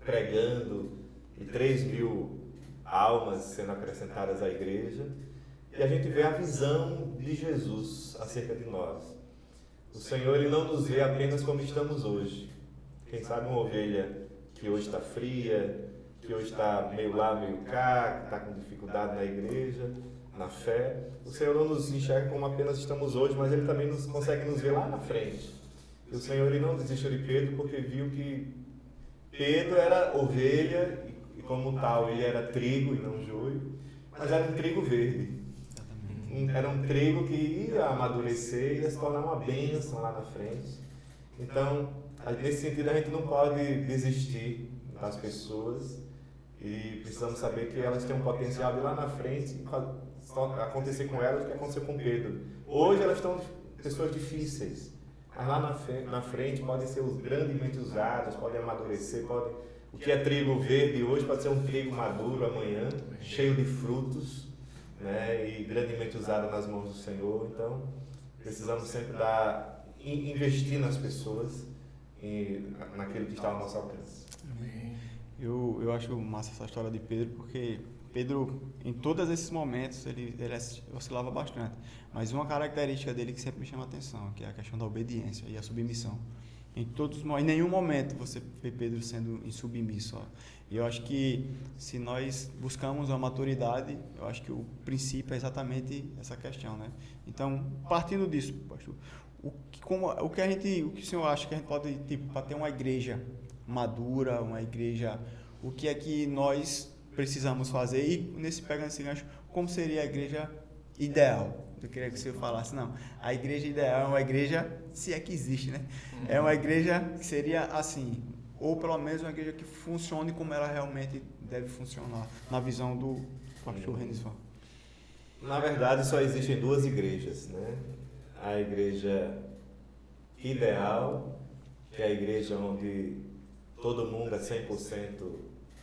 [SPEAKER 2] pregando, e 3.000 almas sendo acrescentadas à igreja. E a gente vê a visão de Jesus acerca de nós. O Senhor, Ele não nos vê apenas como estamos hoje. Quem sabe uma ovelha que hoje está fria, que hoje está meio lá, meio cá, que está com dificuldade na igreja, na fé. O Senhor não nos enxerga como apenas estamos hoje, mas Ele também consegue nos ver lá na frente. E o Senhor, Ele não desistiu de Pedro porque viu que Pedro era ovelha e como tal ele era trigo e não joio, mas era um trigo verde. Era um trigo que ia amadurecer e ia se tornar uma bênção lá na frente. Então, nesse sentido, a gente não pode desistir das pessoas e precisamos saber que elas têm um potencial de lá na frente acontecer com elas o que aconteceu com Pedro. Hoje elas estão pessoas difíceis, mas lá na frente podem ser grandemente usadas, podem amadurecer, o que é trigo verde hoje pode ser um trigo maduro amanhã, cheio de frutos, né, e grandemente usado nas mãos do Senhor. Então, precisamos sempre investir nas pessoas e naquilo que está ao nosso alcance.
[SPEAKER 1] Eu acho massa essa história de Pedro, porque Pedro, em todos esses momentos, ele oscilava bastante. Mas uma característica dele que sempre me chama a atenção, que é a questão da obediência e a submissão. Em nenhum momento você vê Pedro sendo insubmisso. E eu acho que se nós buscamos a maturidade, eu acho que o princípio é exatamente essa questão, né? Então, partindo disso, pastor, o que o senhor acha que a gente pode, para ter uma igreja madura, uma igreja, o que é que nós precisamos fazer? E pegando esse gancho, como seria a igreja ideal? Eu queria que o senhor falasse, não, a igreja ideal é uma igreja, se é que existe, né? É uma igreja que seria assim, ou pelo menos uma igreja que funcione como ela realmente deve funcionar, na visão do pastor Renison.
[SPEAKER 2] Na verdade, só existem duas igrejas, né? A igreja ideal, que é a igreja onde todo mundo é 100%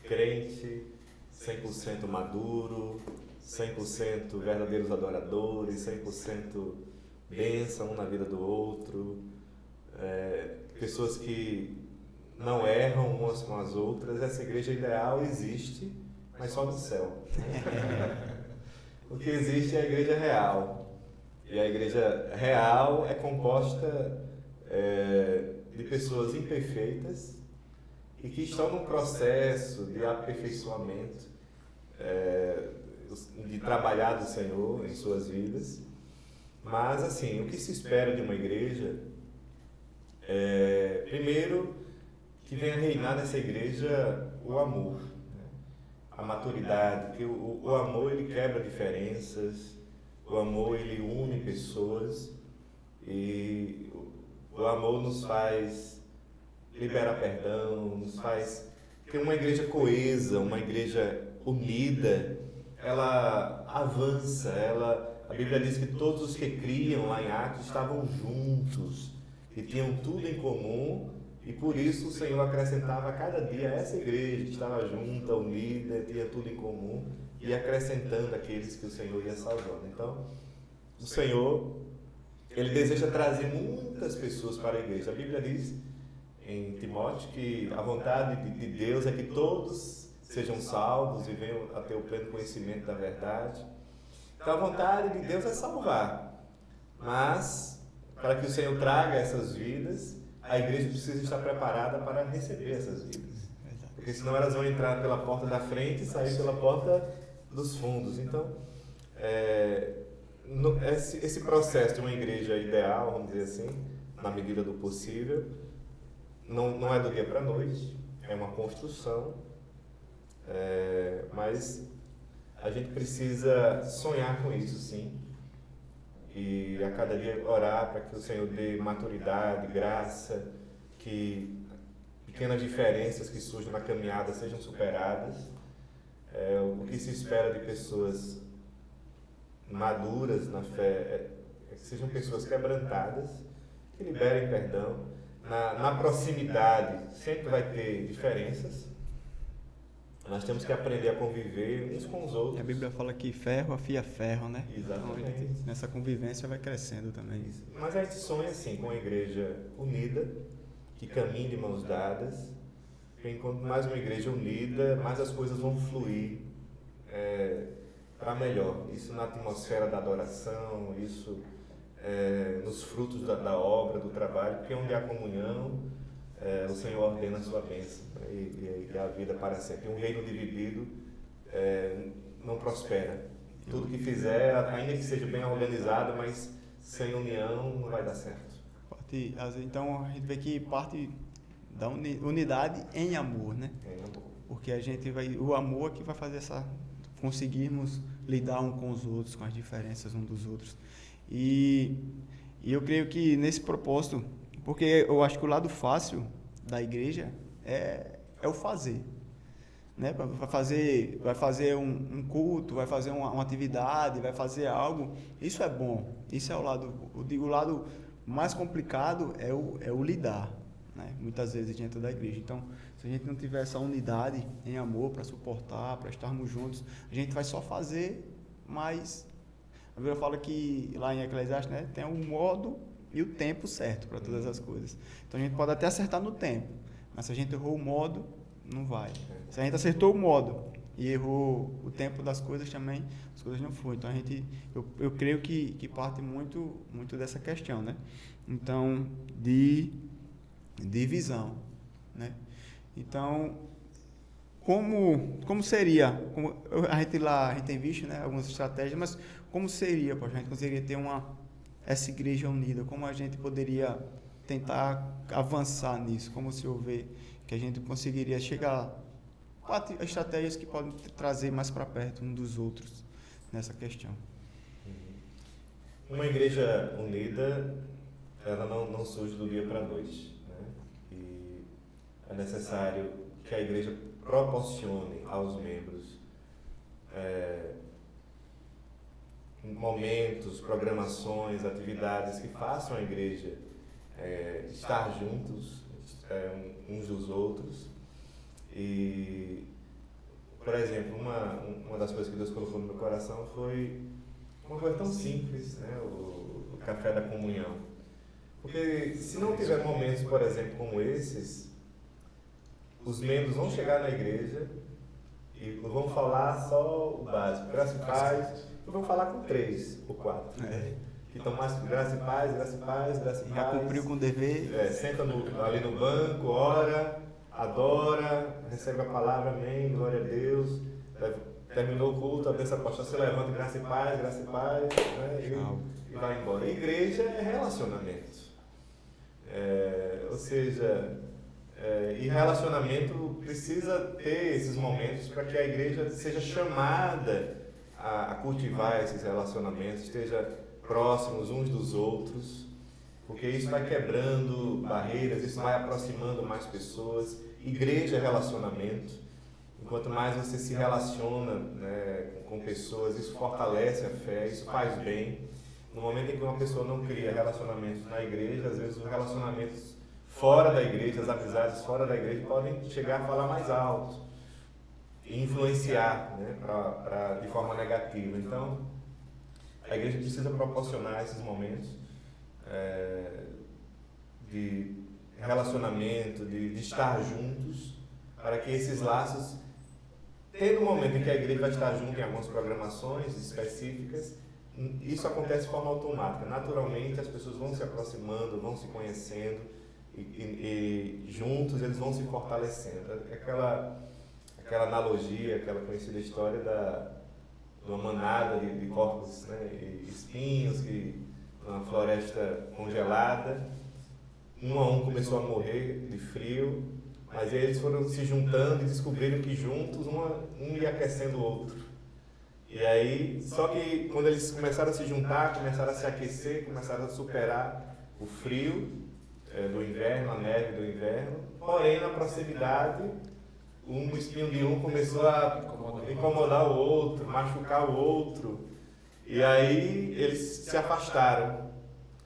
[SPEAKER 2] crente, 100% maduro, 100% verdadeiros adoradores, 100% bênção um na vida do outro, pessoas que não erram umas com as outras. Essa igreja ideal existe, mas só no céu. O que existe é a igreja real. E a igreja real é composta de pessoas imperfeitas e que estão num processo de aperfeiçoamento, de trabalhar do Senhor em suas vidas. Mas, assim, o que se espera de uma igreja é, primeiro, que venha reinar nessa igreja o amor, né? A maturidade, porque o amor, ele quebra diferenças, o amor, ele une pessoas, e o amor nos faz liberar perdão, nos faz ter uma igreja coesa, uma igreja unida. Ela avança, a Bíblia diz que todos os que criam lá em Atos estavam juntos e tinham tudo em comum, e por isso o Senhor acrescentava a cada dia essa igreja que estava junta, unida, tinha tudo em comum, e acrescentando aqueles que o Senhor ia salvando. Então, o Senhor, Ele deseja trazer muitas pessoas para a igreja. A Bíblia diz em Timóteo que a vontade de Deus é que todos sejam salvos e venham a ter o pleno conhecimento da verdade. Então, a vontade de Deus é salvar, mas para que o Senhor traga essas vidas, a igreja precisa estar preparada para receber essas vidas, porque senão elas vão entrar pela porta da frente e sair pela porta dos fundos. Então, esse processo de uma igreja ideal, vamos dizer assim, na medida do possível, não é do dia para a noite, é uma construção, mas a gente precisa sonhar com isso, sim, e a cada dia orar para que o Senhor dê maturidade, graça, que pequenas diferenças que surjam na caminhada sejam superadas. O que se espera de pessoas maduras na fé é que sejam pessoas quebrantadas, que liberem perdão. Na proximidade sempre vai ter diferenças. Nós temos que aprender a conviver uns com os outros.
[SPEAKER 1] A Bíblia fala que ferro afia ferro, né?
[SPEAKER 2] Exatamente.
[SPEAKER 1] Então, nessa convivência vai crescendo também.
[SPEAKER 2] Mas a gente sonha assim com uma igreja unida, que caminhe de mãos dadas. Porque enquanto mais uma igreja unida, mais as coisas vão fluir para melhor. Isso na atmosfera da adoração, isso nos frutos da obra, do trabalho, porque onde há comunhão, o Senhor ordena a sua bênção, né? E a vida para sempre. Um reino dividido não prospera. Tudo que fizer, ainda que seja bem organizado, mas sem união não vai dar certo.
[SPEAKER 1] Então a gente vê que parte da unidade em amor, né?
[SPEAKER 2] Em amor.
[SPEAKER 1] Porque o amor é que vai fazer conseguirmos lidar um com os outros, com as diferenças um dos outros. E eu creio que nesse propósito, porque eu acho que o lado fácil da igreja é o fazer, né? Vai fazer um culto, vai fazer uma atividade, vai fazer algo. Isso é bom. Isso é o lado mais complicado é o lidar, né? Muitas vezes dentro da igreja. Então, se a gente não tiver essa unidade em amor para suportar, para estarmos juntos, a gente vai só fazer, mas a Bíblia fala que lá em Eclesiastes, né, tem um modo e o tempo certo para todas as coisas. Então a gente pode até acertar no tempo, mas se a gente errou o modo, não vai. Se a gente acertou o modo e errou o tempo das coisas também, as coisas não fluem. Então eu creio que parte muito dessa questão, né? Então, de visão, né? Então, como seria, a gente tem visto, né, algumas estratégias, mas como seria, a gente conseguiria ter essa igreja unida? Como a gente poderia tentar avançar nisso? Como o senhor vê que a gente conseguiria chegar a estratégias que podem trazer mais para perto um dos outros nessa questão?
[SPEAKER 2] Uma igreja unida, ela não surge do dia para a noite, né? E é necessário que a igreja proporcione aos membros momentos, programações, atividades que façam a igreja estar juntos uns dos outros. E, por exemplo, uma das coisas que Deus colocou no meu coração foi uma coisa tão simples, né? O café da comunhão. Porque se não tiver momentos, por exemplo, como esses, os membros vão chegar na igreja e vão falar só o básico, graça e paz, e vão falar com 3 ou 4. Que estão mais graça e paz, graça e paz, graça e paz.
[SPEAKER 1] Já cumpriu com o dever.
[SPEAKER 2] Senta ali no banco, ora, adora, recebe a palavra, amém, glória a Deus. Terminou o culto, a bênção apostólica, se levanta, graça e paz, né? E vai embora. A igreja é relacionamento. Ou seja, e relacionamento precisa ter esses momentos para que a igreja seja chamada a cultivar esses relacionamentos, esteja próximos uns dos outros, porque isso vai quebrando barreiras, isso vai aproximando mais pessoas. Igreja é relacionamento. Quanto mais você se relaciona, né, com pessoas, isso fortalece a fé, isso faz bem. No momento em que uma pessoa não cria relacionamentos na igreja, às vezes os relacionamentos fora da igreja, as amizades fora da igreja podem chegar a falar mais alto e influenciar, né, de forma negativa. Então, a igreja precisa proporcionar esses momentos de relacionamento, de estar juntos, para que esses laços, tendo um momento em que a igreja vai estar junto em algumas programações específicas, isso acontece de forma automática. Naturalmente, as pessoas vão se aproximando, vão se conhecendo e juntos eles vão se fortalecendo. Aquela analogia, aquela conhecida história de uma manada de corpos, né, e espinhos, numa floresta congelada, um a um começou a morrer de frio, mas eles foram se juntando e descobriram que juntos um ia aquecendo o outro. E aí, só que quando eles começaram a se juntar, começaram a se aquecer, começaram a superar o frio do inverno, a neve do inverno, porém na proximidade, um espinho de um começou a incomodar o outro, machucar o outro, e aí eles se afastaram,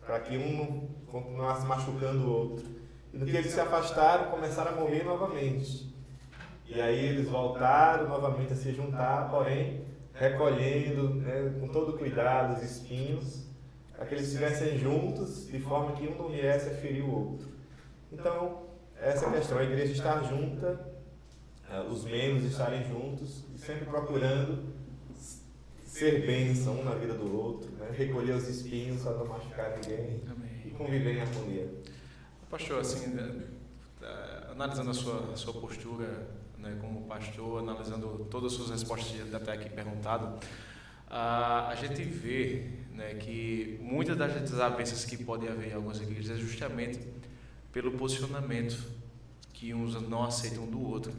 [SPEAKER 2] para que um não continuasse machucando o outro. E no que eles se afastaram, começaram a morrer novamente. E aí eles voltaram novamente a se juntar, porém recolhendo, né, com todo cuidado, os espinhos, para que eles estivessem juntos, de forma que um não viesse a ferir o outro. Então, essa questão, a igreja estar junta, os membros estarem juntos, e sempre procurando ser bênção um na vida do outro, né, recolher os espinhos para não machucar ninguém.
[SPEAKER 3] Amém.
[SPEAKER 2] E conviver em harmonia.
[SPEAKER 3] Pastor, assim, analisando a sua postura, né, como pastor, analisando todas as suas respostas até aqui perguntado, a gente vê, né, que muitas das desavenças que podem haver em algumas igrejas é justamente pelo posicionamento que uns não aceitam um do outro.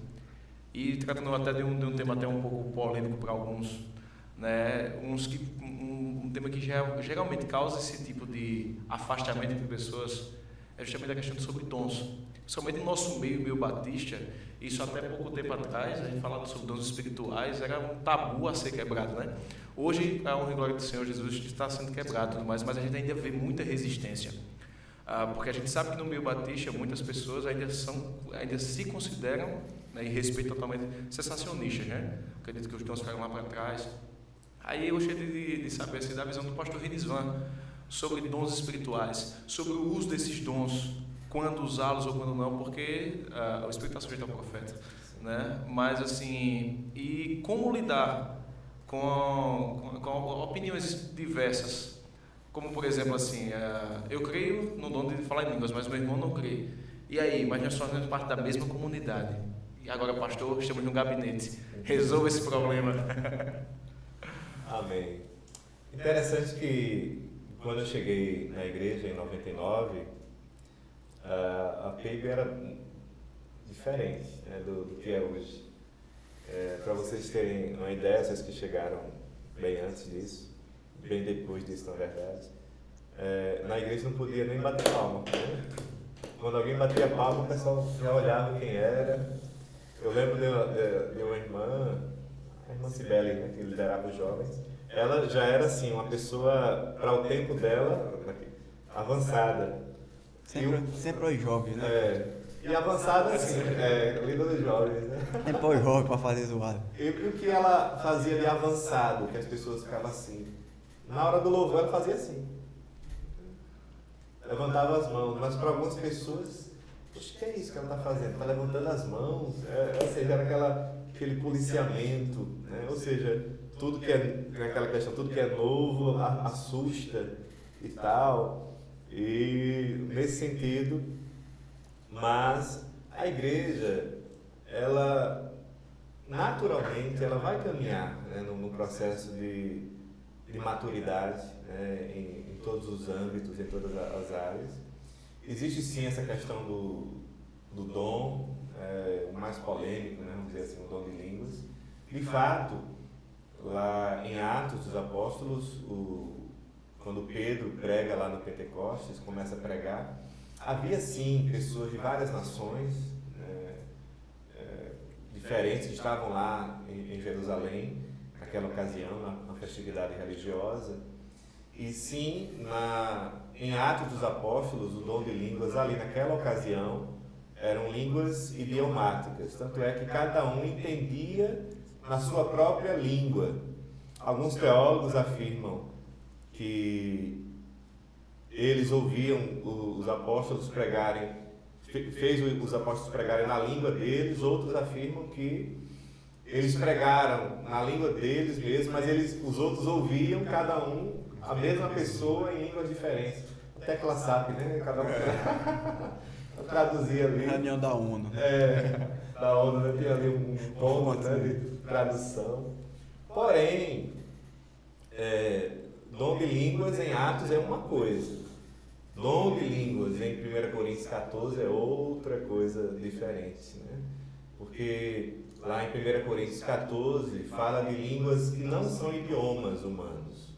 [SPEAKER 3] E tratando até de um tema até um pouco polêmico para alguns, né, um tema que geralmente causa esse tipo de afastamento entre pessoas é justamente a questão sobre dons. Principalmente no nosso meio batista, isso até pouco tempo atrás, a gente falava sobre dons espirituais, era um tabu a ser quebrado, né? Hoje, a honra e glória do Senhor Jesus está sendo quebrado e tudo mais, mas a gente ainda vê muita resistência. Porque a gente sabe que no meio batista, muitas pessoas ainda se consideram, né, e respeitam totalmente, sensacionistas, né? Acredito que os dons ficaram lá para trás. Aí eu gostaria de saber assim, da visão do pastor Renisvan sobre dons espirituais, sobre o uso desses dons, quando usá-los ou quando não, porque o Espírito está sujeito ao profeta, né? Mas assim, e como lidar com opiniões diversas, como por exemplo assim, eu creio no dom de falar em línguas, mas meu irmão não crê. E aí, mas nós fazemos parte da mesma comunidade. E agora, pastor, estamos no gabinete. Resolva esse problema.
[SPEAKER 2] Amém. Interessante que quando eu cheguei na igreja em 99, a PEIB era diferente, né, do que é hoje. Para vocês terem uma ideia, vocês que chegaram bem antes disso, bem depois disso, na verdade, na igreja não podia nem bater palma. Né? Quando alguém batia palma, o pessoal já olhava quem era. Eu lembro de uma irmã, a irmã Cibele, né, que liderava os jovens. Ela já era assim, uma pessoa, para o tempo dela, avançada.
[SPEAKER 1] Sempre os jovens, né?
[SPEAKER 2] E avançada assim, líder dos jovens, né?
[SPEAKER 1] Sempre os jovens para fazer zoada.
[SPEAKER 2] E o que ela fazia de avançado, que as pessoas ficavam assim? Na hora do louvor ela fazia assim. Levantava as mãos, mas para algumas pessoas, poxa, o que é isso que ela está fazendo? Está levantando as mãos, ou seja, era aquele policiamento, né? Ou seja, tudo que aquela questão, tudo que é novo assusta e tal. E nesse sentido, mas a igreja, ela naturalmente ela vai caminhar, né, no processo de maturidade, né, em todos os âmbitos, em todas as áreas. Existe sim essa questão do dom, o mais polêmico, né, vamos dizer assim, o dom de línguas. De fato, lá em Atos dos Apóstolos, quando Pedro prega lá no Pentecostes, começa a pregar, havia sim pessoas de várias nações diferentes que estavam lá em Jerusalém, naquela ocasião, na festividade religiosa. E sim, em Atos dos Apóstolos, o dom de línguas ali naquela ocasião eram línguas idiomáticas, tanto é que cada um entendia na sua própria língua. Alguns teólogos afirmam que eles ouviam os apóstolos pregarem, fez os apóstolos pregarem na língua deles, outros afirmam que eles pregaram na língua deles mesmo, mas os outros ouviam, cada um, a mesma pessoa em línguas diferentes. Tecla SAP, né? Cada um traduzia ali.
[SPEAKER 1] Reunião da ONU.
[SPEAKER 2] Da ONU, né? Tinha ali um ponto, né, de tradução. Porém, dom de línguas em Atos é uma coisa. Dom de línguas em 1 Coríntios 14 é outra coisa diferente, né? Porque lá em 1 Coríntios 14, fala de línguas que não são idiomas humanos,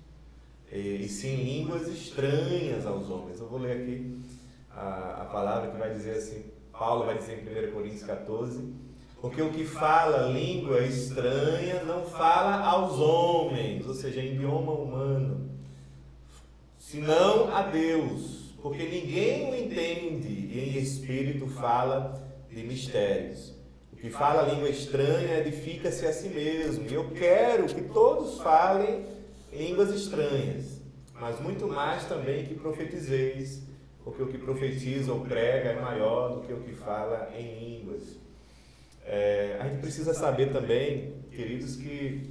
[SPEAKER 2] e sim línguas estranhas aos homens. Eu vou ler aqui a palavra que vai dizer assim, Paulo vai dizer em 1 Coríntios 14, porque o que fala língua estranha não fala aos homens, ou seja, em idioma humano, senão a Deus, porque ninguém o entende e em espírito fala de mistérios. O que fala língua estranha edifica-se a si mesmo. E eu quero que todos falem línguas estranhas, mas muito mais também que profetizeis, porque o que profetiza ou prega é maior do que o que fala em línguas. A gente precisa saber também, queridos, que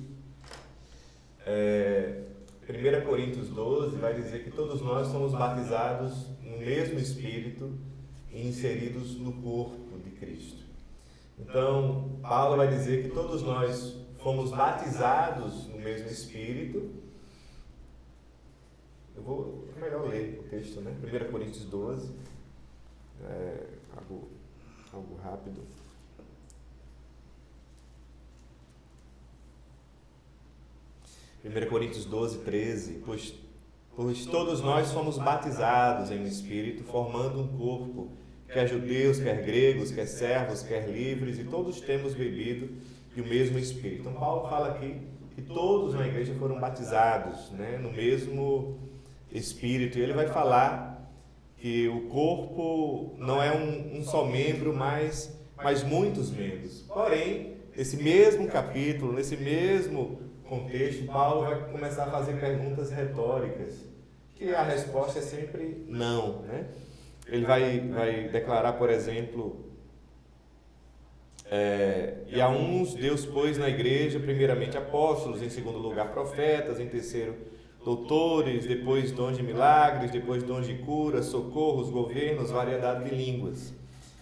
[SPEAKER 2] 1 Coríntios 12 vai dizer que todos nós somos batizados no mesmo Espírito e inseridos no corpo de Cristo. Então, Paulo vai dizer que todos nós fomos batizados no mesmo Espírito. É melhor ler o texto, né? 1 Coríntios 12, algo rápido. 1 Coríntios 12, 13, pois todos nós fomos batizados em um Espírito, formando um corpo, quer judeus, quer gregos, quer servos, quer livres, e todos temos bebido do mesmo Espírito. Então Paulo fala aqui que todos na igreja foram batizados, né, no mesmo Espírito, e ele vai falar que o corpo não é um só membro, mas muitos membros. Porém, nesse mesmo capítulo, nesse mesmo contexto, Paulo vai começar a fazer perguntas retóricas, que a resposta é sempre não, né? Ele vai declarar, por exemplo, e a uns Deus pôs na igreja, primeiramente apóstolos, em segundo lugar profetas, em terceiro doutores, depois dons de milagres, depois dons de cura, socorros, governos, variedade de línguas.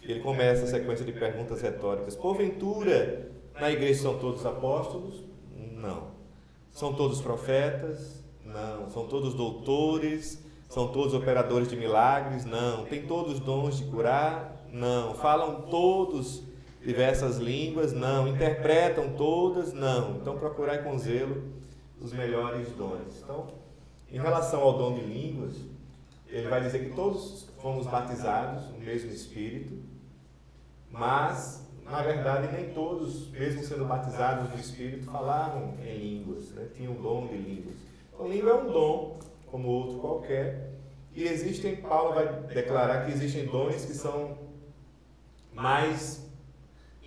[SPEAKER 2] Ele começa a sequência de perguntas retóricas. Porventura, na igreja são todos apóstolos? Não. São todos profetas? Não. São todos doutores? São todos operadores de milagres? Não. Tem todos dons de curar? Não. Falam todos diversas línguas? Não. Interpretam todas? Não. Então procurai com zelo os melhores dons. Então, em relação ao dom de línguas, ele vai dizer que todos fomos batizados no mesmo Espírito, mas na verdade, nem todos, mesmo sendo batizados no Espírito, falavam em línguas, né? Tinham o dom de línguas. Então, língua é um dom, como outro qualquer, e existem, Paulo vai declarar que existem dons que são mais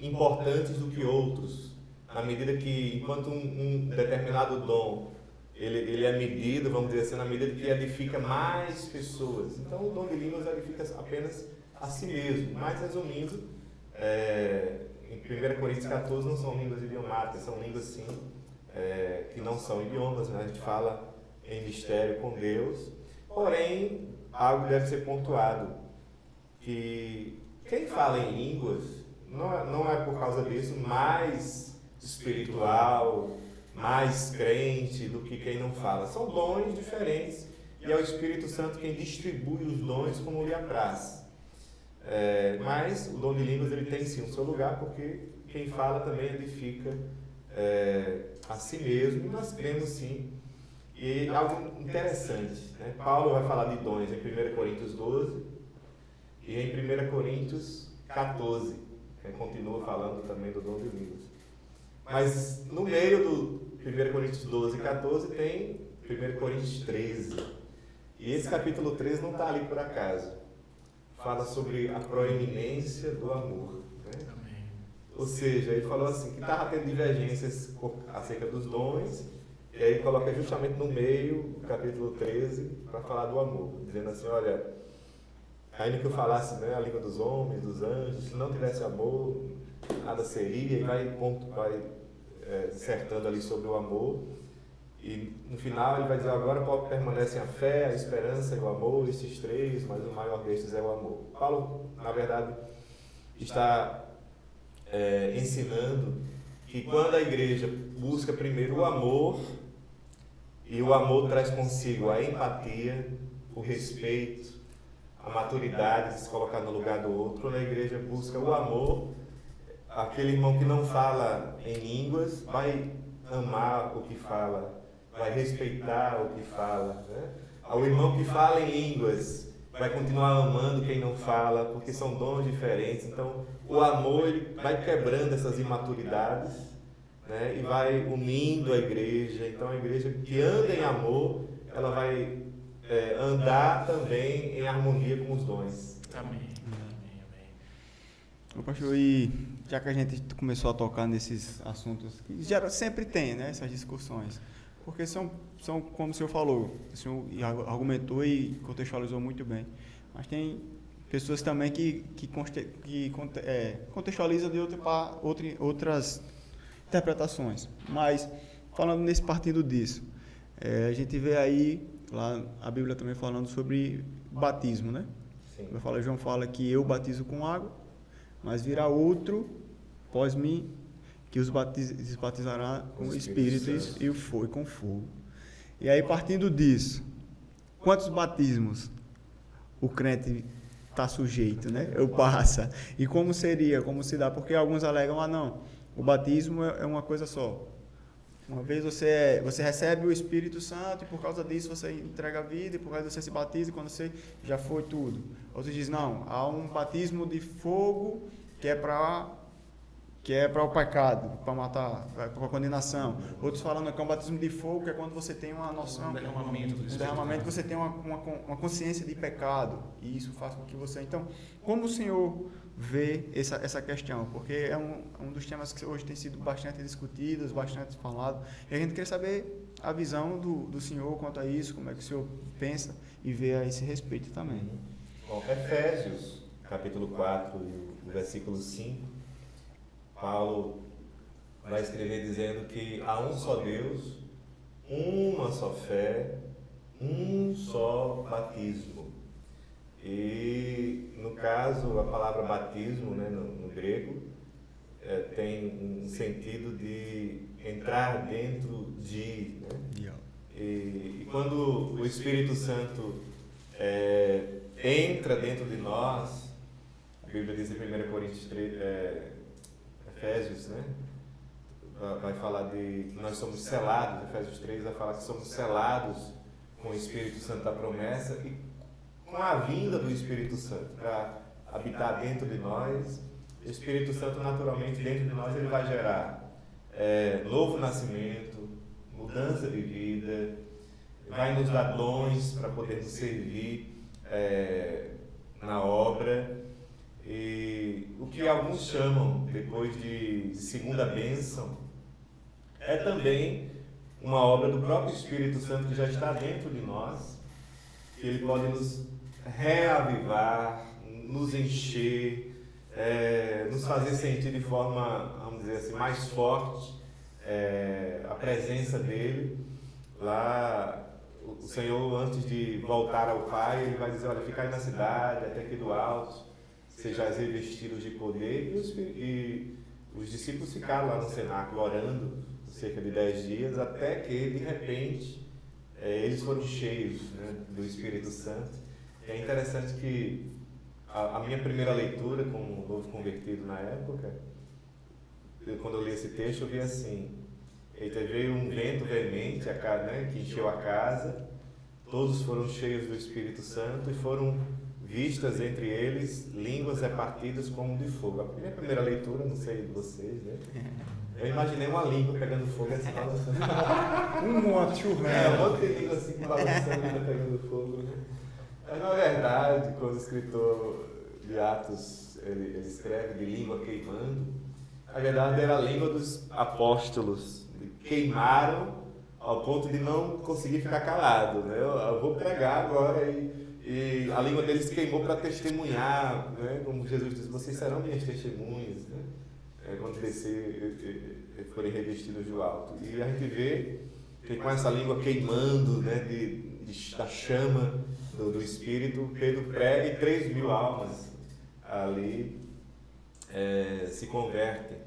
[SPEAKER 2] importantes do que outros, na medida que, enquanto um determinado dom, ele é medido, vamos dizer assim, na medida que edifica mais pessoas. Então, o dom de línguas edifica apenas a si mesmo, mas resumindo, em 1 Coríntios 14 não são línguas idiomáticas, são línguas sim, que não são idiomas, né? A gente fala em mistério com Deus, porém algo deve ser pontuado, que quem fala em línguas não é por causa disso mais espiritual, mais crente do que quem não fala. São dons diferentes e é o Espírito Santo quem distribui os dons como lhe apraz. Mas o dom de línguas ele tem sim o seu lugar, porque quem fala também edifica a si mesmo, e nós cremos sim. E algo interessante, né? Paulo vai falar de dons em 1 Coríntios 12 e em 1 Coríntios 14, que continua falando também do dom de línguas. Mas no meio do 1 Coríntios 12 e 14 tem 1 Coríntios 13, e esse capítulo 13 não está ali por acaso. Fala sobre a proeminência do amor, né? Ou seja, ele falou assim, que estava tendo divergências acerca dos dons, e aí coloca justamente no meio o capítulo 13 para falar do amor, dizendo assim, olha, ainda que eu falasse, né, a língua dos homens, dos anjos, se não tivesse amor, nada seria, e vai dissertando ali sobre o amor, e no final ele vai dizer, agora permanecem a fé, a esperança e o amor, estes três, mas o maior destes é o amor. Paulo, na verdade, está ensinando que quando a igreja busca primeiro o amor, e o amor traz consigo a empatia, o respeito, a maturidade de se colocar no lugar do outro, quando a igreja busca o amor, aquele irmão que não fala em línguas vai amar o que fala, vai respeitar o que fala, né? O irmão que fala em línguas vai continuar amando quem não fala, porque são dons diferentes. Então, o amor ele vai quebrando essas imaturidades, né? E vai unindo a igreja. Então, a igreja que anda em amor, ela vai andar também em harmonia com os dons.
[SPEAKER 3] Amém.
[SPEAKER 1] Ô, pastor, e já que a gente começou a tocar nesses assuntos, que sempre tem, né, essas discussões, porque são como o senhor falou, o senhor argumentou e contextualizou muito bem, mas tem pessoas também que contextualizam de outras interpretações. Mas, falando partindo disso, a gente vê aí, lá a Bíblia também falando sobre batismo, né?
[SPEAKER 2] Sim.
[SPEAKER 1] João fala que eu batizo com água, mas virá outro pós mim que os batizará com o Espírito e com fogo. E aí, partindo disso, quantos batismos o crente está sujeito, né? Eu passa. E como seria, como se dá? Porque alguns alegam, não, o batismo é uma coisa só. Uma vez você recebe o Espírito Santo e por causa disso você entrega a vida e por causa disso você se batiza e quando você já foi tudo. Outros dizem, não, há um batismo de fogo que é para o pecado, para matar, para a condenação. Outros falando que é um batismo de fogo, que é quando você tem uma noção, um derramamento que você tem uma consciência de pecado, e isso faz com que você... Então, como o senhor vê essa questão? Porque é um dos temas que hoje tem sido bastante discutidos, bastante falado, e a gente quer saber a visão do senhor quanto a isso, como é que o senhor pensa e vê a esse respeito também.
[SPEAKER 2] Bom, Efésios, capítulo 4, e o versículo 5, Paulo vai escrever dizendo que há um só Deus, uma só fé, um só batismo. E, no caso, a palavra batismo, né, no grego, tem um sentido de entrar dentro de... Né? E quando o Espírito Santo entra dentro de nós, a Bíblia diz em 1 Coríntios 3... Efésios, né? Vai falar de que nós somos selados, Efésios 3 vai falar que somos selados com o Espírito Santo da promessa e com a vinda do Espírito Santo para habitar dentro de nós. O Espírito Santo naturalmente dentro de nós ele vai gerar novo nascimento, mudança de vida, vai nos dar dons para podermos servir na obra. E o que alguns chamam, depois de segunda bênção, é também uma obra do próprio Espírito Santo que já está dentro de nós, que ele pode nos reavivar, nos encher, nos fazer sentir de forma, vamos dizer assim, mais forte a presença dele. Lá, o Senhor, antes de voltar ao Pai, ele vai dizer, olha, ficai na cidade, até aqui do alto, sejais revestidos de poder, e os discípulos ficaram lá no cenáculo orando cerca de 10 dias, até que de repente eles foram cheios, né, do Espírito Santo. E é interessante que a minha primeira leitura como novo convertido na época, quando eu li esse texto, eu vi assim, veio um vento veemente, né, que encheu a casa, todos foram cheios do Espírito Santo e foram vistas entre eles línguas repartidas como de fogo. A minha primeira leitura, não sei de vocês, né? Eu imaginei uma língua pegando fogo assim, balançando.
[SPEAKER 1] Um monte
[SPEAKER 2] de língua assim, balançando, pegando fogo, né? Mas, na verdade, quando o escritor de Atos, ele escreve de língua queimando, na verdade era a língua dos apóstolos. Queimaram ao ponto de não conseguir ficar calado, né? Eu vou pregar agora e a língua deles queimou para testemunhar, né? Como Jesus disse, vocês serão minhas testemunhas, né? Quando forem revestidos do alto. E a gente vê que com essa língua queimando, né? Da chama do Espírito, Pedro prega e 3.000 almas ali se convertem.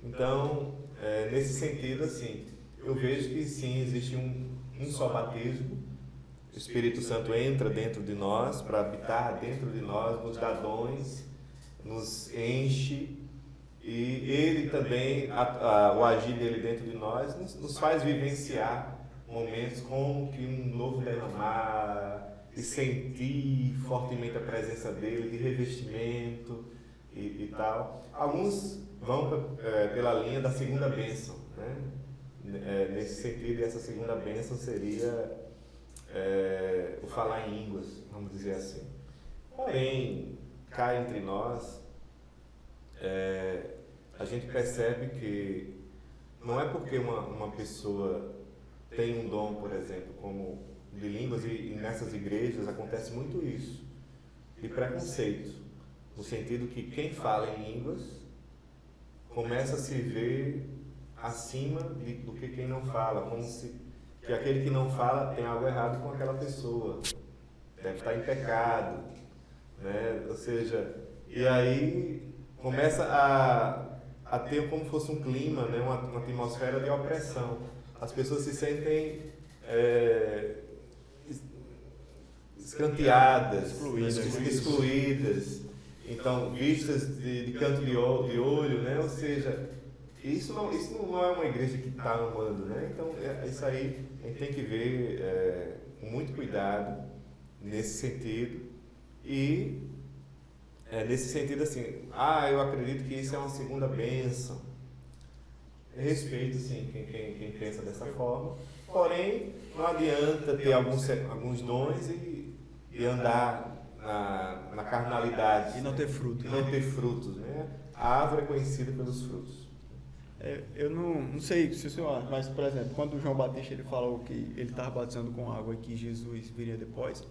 [SPEAKER 2] Então, nesse sentido, assim, eu vejo que sim, existe um só batismo. O Espírito Santo entra dentro de nós, para habitar dentro de nós, nos dá dons, nos enche E ele também, o agir dele dentro de nós, nos faz vivenciar momentos como que um novo derramar, de sentir fortemente a presença dele, de revestimento e tal. Alguns vão pela linha da segunda bênção, né? Nesse sentido, essa segunda bênção seria o falar em línguas, vamos dizer assim. Porém, cá entre nós, a gente percebe que não é porque uma pessoa tem um dom, por exemplo, como de línguas, e nessas igrejas acontece muito isso, de preconceito, no sentido que quem fala em línguas começa a se ver acima do que quem não fala, como se que aquele que não fala tem algo errado com aquela pessoa, deve estar em pecado, né? Ou seja, e aí começa a ter como fosse um clima, né? uma atmosfera de opressão. As pessoas se sentem escanteadas, excluídas, então vistas de canto de olho, né? Ou seja, isso não é uma igreja que está amando, né? Então isso aí a gente tem que ver com muito cuidado nesse sentido. E nesse sentido assim, eu acredito que isso é uma segunda bênção. Respeito, sim, quem pensa dessa forma. Porém, não adianta ter alguns dons e andar na carnalidade.
[SPEAKER 1] E não ter fruto.
[SPEAKER 2] E não ter frutos, né? A árvore é conhecida pelos frutos.
[SPEAKER 1] Eu não sei se o senhor acha, mas, por exemplo, quando o João Batista ele falou que ele estava batizando com água e que Jesus viria depois,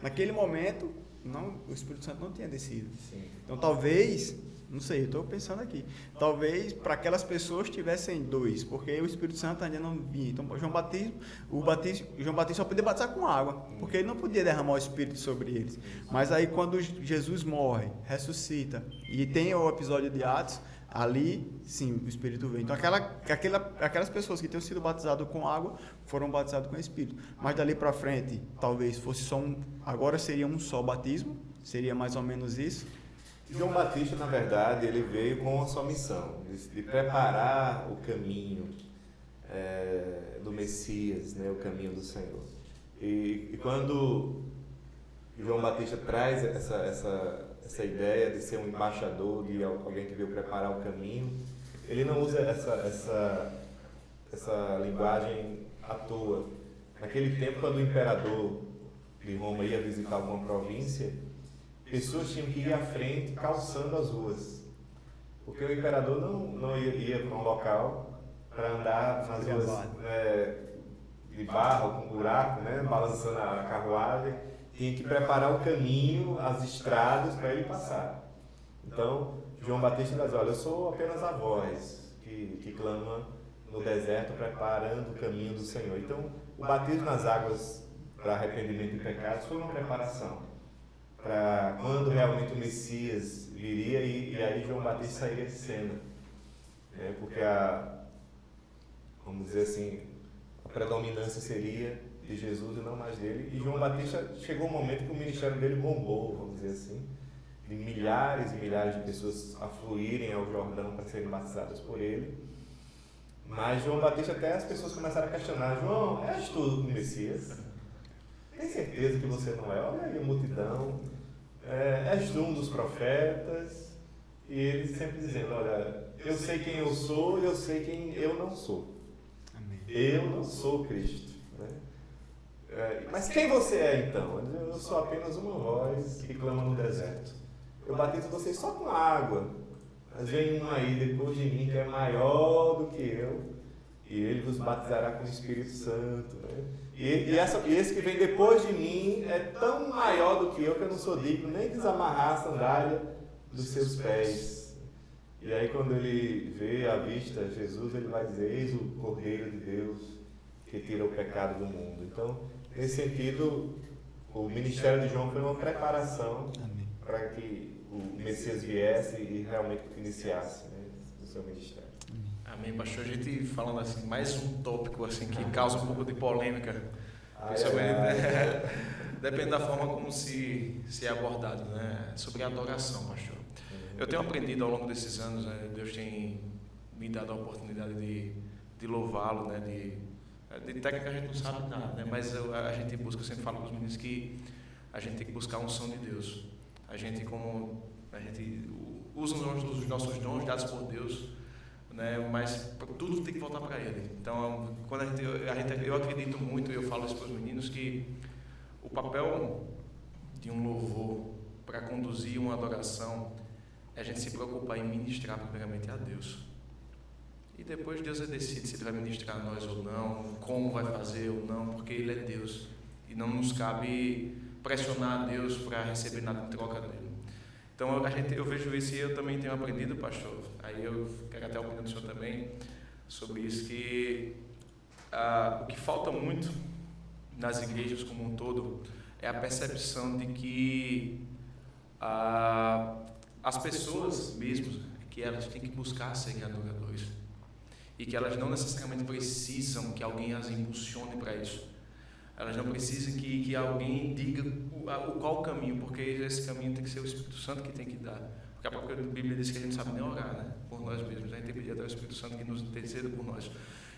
[SPEAKER 1] naquele momento, o Espírito Santo não tinha descido.
[SPEAKER 2] Sim.
[SPEAKER 1] Então, talvez, não sei, eu estou pensando aqui, talvez para aquelas pessoas tivessem dois, porque o Espírito Santo ainda não vinha. Então, João Batista só podia batizar com água, porque ele não podia derramar o Espírito sobre eles. Mas aí, quando Jesus morre, ressuscita, e tem o episódio de Atos, ali, sim, o Espírito veio. Então, aquelas pessoas que tinham sido batizadas com água foram batizadas com o Espírito. Mas dali para frente, talvez fosse só agora seria um só batismo, seria mais ou menos isso.
[SPEAKER 2] João Batista, na verdade, ele veio com a sua missão, de preparar o caminho do Messias, né, o caminho do Senhor. E quando João Batista traz essa ideia de ser um embaixador, de alguém que veio preparar o caminho, ele não usa essa linguagem à toa. Naquele tempo, quando o imperador de Roma ia visitar alguma província, pessoas tinham que ir à frente calçando as ruas, porque o imperador não ia para um local para andar nas ruas de barro, com buraco, né, balançando a carruagem. Tinha que preparar o caminho, as estradas para ele passar. Então, João Batista diz, olha, eu sou apenas a voz que clama no deserto, preparando o caminho do Senhor. Então, o batismo nas águas para arrependimento de pecados foi uma preparação para quando realmente o Messias viria e aí João Batista sairia de cena. Porque vamos dizer assim, a predominância seria de Jesus e não mais dele. E João Batista chegou um momento que o ministério dele bombou, vamos dizer assim, de milhares e milhares de pessoas afluírem ao Jordão para serem batizadas por ele. Mas João Batista, até as pessoas começaram a questionar: João, és tu o Messias? Tem certeza que você não é? Olha aí a multidão. És tu um dos profetas? E ele sempre dizendo: olha, eu sei quem eu sou e eu sei quem eu não sou.
[SPEAKER 1] Amém.
[SPEAKER 2] Eu não sou Cristo. Né? Mas quem você é então? Eu sou apenas uma voz que clama no deserto. Eu batizo vocês só com água. Mas vem um aí depois de mim que é maior do que eu, e ele vos batizará com o Espírito Santo. Né? E esse que vem depois de mim é tão maior do que eu não sou digno nem de desamarrar a sandália dos seus pés. E aí quando ele vê à vista Jesus, ele vai dizer: eis o Cordeiro de Deus que tira o pecado do mundo. Então, nesse sentido, o ministério de João foi uma preparação para que o Messias viesse e realmente iniciasse, né, o seu ministério.
[SPEAKER 3] Amém, pastor. A gente falando assim, mais um tópico assim que causa um pouco de polêmica, principalmente depende da forma como se é abordado, né? Sobre a adoração, pastor. Eu tenho aprendido ao longo desses anos, né, Deus tem me dado a oportunidade de louvá-lo, né, de técnica a gente não sabe nada, né, mas a gente busca, eu sempre falo com os meninos que a gente tem que buscar a unção de Deus. A gente usa os nossos dons dados por Deus, né, mas tudo tem que voltar para Ele. Então, quando eu acredito muito, e eu falo isso para os meninos, que o papel de um louvor para conduzir uma adoração é a gente se preocupar em ministrar primeiramente a Deus. E depois Deus decide se Ele vai ministrar a nós ou não, como vai fazer ou não, porque Ele é Deus. E não nos cabe pressionar a Deus para receber nada em troca dele. Então eu vejo isso e eu também tenho aprendido, pastor. Aí eu quero até a opinião do senhor também sobre isso, que o que falta muito nas igrejas como um todo é a percepção de que as pessoas mesmo, que elas têm que buscar serem adoradores e que elas não necessariamente precisam que alguém as impulsione para isso. Elas não precisam que alguém diga qual o caminho, porque esse caminho tem que ser o Espírito Santo que tem que dar. Porque a própria Bíblia diz que a gente não sabe nem orar, né, por nós mesmos. A gente tem que pedir até o Espírito Santo que nos interceda por nós.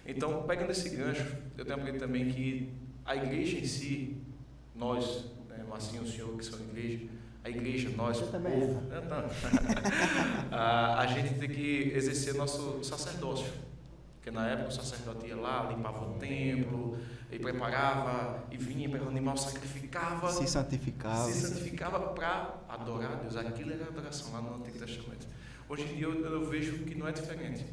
[SPEAKER 3] Então, pegando esse gancho, eu tenho aprendido também que a igreja em si, nós, né, Marcinho, o senhor que são igreja, a igreja, nós,
[SPEAKER 4] Você também
[SPEAKER 3] povo, a gente tem que exercer nosso sacerdócio. Porque na época o sacerdote ia lá, limpava o templo, e preparava, e vinha para o animal, sacrificava,
[SPEAKER 1] Se santificava
[SPEAKER 3] para adorar a Deus. Aquilo era adoração lá no Antigo Testamento. Hoje em dia eu vejo que não é diferente.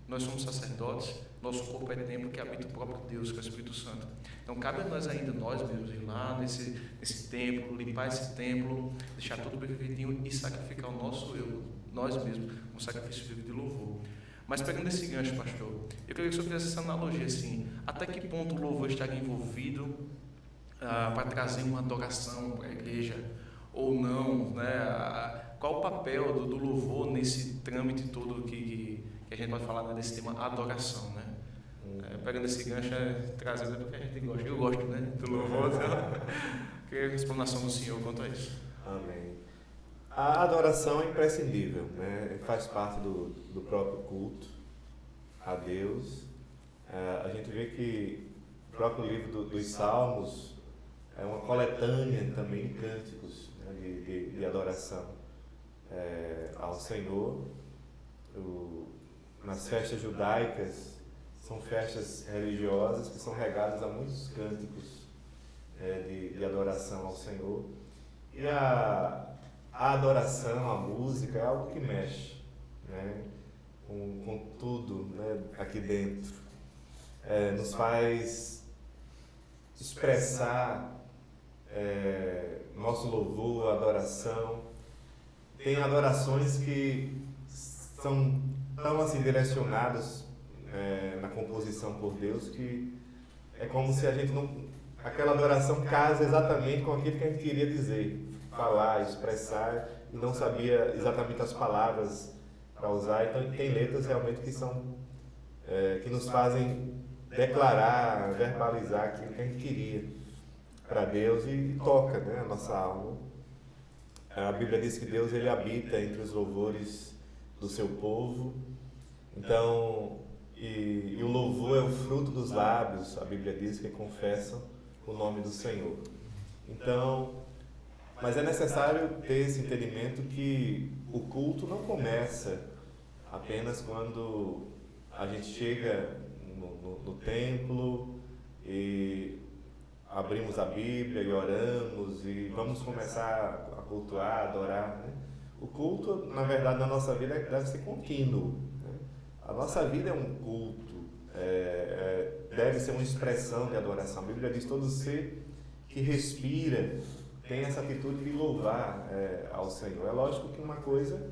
[SPEAKER 3] Nós somos sacerdotes, nosso corpo é templo que habita o próprio Deus, que é o Espírito Santo. Então cabe a nós ainda, nós mesmos, ir lá nesse templo, limpar esse templo, deixar tudo perfeitinho e sacrificar o nosso eu, nós mesmos, um sacrifício vivo de louvor. Mas pegando esse gancho, pastor, eu queria que o senhor fizesse essa analogia assim, até que ponto o louvor estaria envolvido para trazer uma adoração para a igreja ou não, né? Qual o papel do louvor nesse trâmite todo que a gente pode falar, né, desse tema adoração, né? Pegando esse gancho, trazendo porque a gente gosta, eu gosto, né, do louvor, então, queria a explanação do senhor quanto a isso.
[SPEAKER 2] Amém. A adoração é imprescindível, né? Faz parte do próprio culto a Deus. A gente vê que o próprio livro dos Salmos é uma coletânea também de cânticos, né, de adoração ao Senhor. Nas festas judaicas, são festas religiosas que são regadas a muitos cânticos de adoração ao Senhor. E a adoração, a música é algo que mexe, né, com tudo, né, aqui dentro. Nos faz expressar nosso louvor, adoração. Tem adorações que são tão assim direcionadas na composição por Deus que é como se a gente não... aquela adoração casa exatamente com aquilo que a gente queria dizer, falar, expressar, e não sabia exatamente as palavras para usar. Então tem letras realmente que são que nos fazem declarar, verbalizar aquilo que a gente queria para Deus e toca, né, a nossa alma. A Bíblia diz que Deus ele habita entre os louvores do seu povo. Então, e o louvor é o fruto dos lábios, a Bíblia diz, que confessam o nome do Senhor. Então, mas é necessário ter esse entendimento que o culto não começa apenas quando a gente chega no templo e abrimos a Bíblia e oramos e vamos começar a cultuar, a adorar, né? O culto, na verdade, na nossa vida deve ser contínuo, né? A nossa vida é um culto, deve ser uma expressão de adoração. A Bíblia diz: todo ser que respira tem essa atitude de louvar ao Senhor. É lógico que uma coisa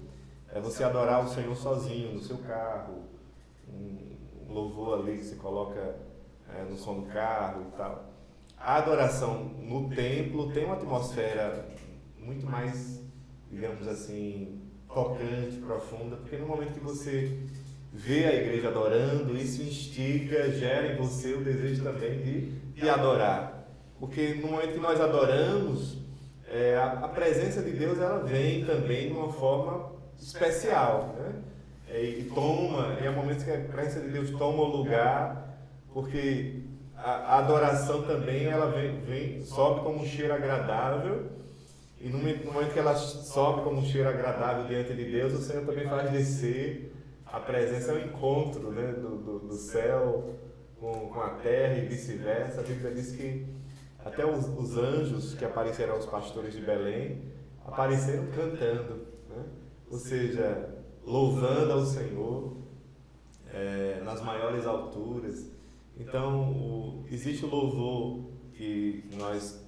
[SPEAKER 2] é você adorar o Senhor sozinho, no seu carro, um louvor ali que se coloca no som do carro e tal. A adoração no templo tem uma atmosfera muito mais, digamos assim, tocante, profunda, porque no momento que você vê a igreja adorando, isso instiga, gera em você o desejo também de adorar. Porque no momento que nós adoramos, a presença de Deus ela vem também de uma forma especial, né? E é um momento que a presença de Deus toma o lugar, porque a adoração também ela sobe como um cheiro agradável, e no momento que ela sobe como um cheiro agradável diante de Deus, o Senhor também faz descer a presença, o encontro, né, do céu com a terra e vice-versa. A Bíblia diz que até os anjos que apareceram aos pastores de Belém apareceram cantando, né? Ou seja, louvando ao Senhor nas maiores alturas. Então, existe o louvor que nós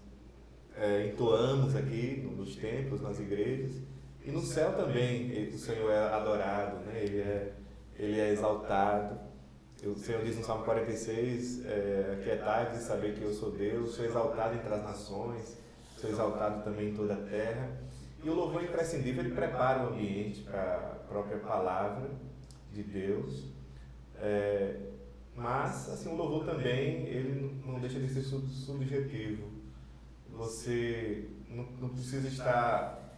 [SPEAKER 2] entoamos aqui nos templos, nas igrejas, e no céu também o Senhor é adorado, né? Ele é exaltado. O Senhor diz no Salmo 46, aquietai-vos e saber que eu sou Deus, sou exaltado entre as nações, sou exaltado também em toda a terra. E o louvor é imprescindível, ele prepara o ambiente para a própria palavra de Deus. Mas, assim, o louvor também, ele não deixa de ser subjetivo. Você não precisa estar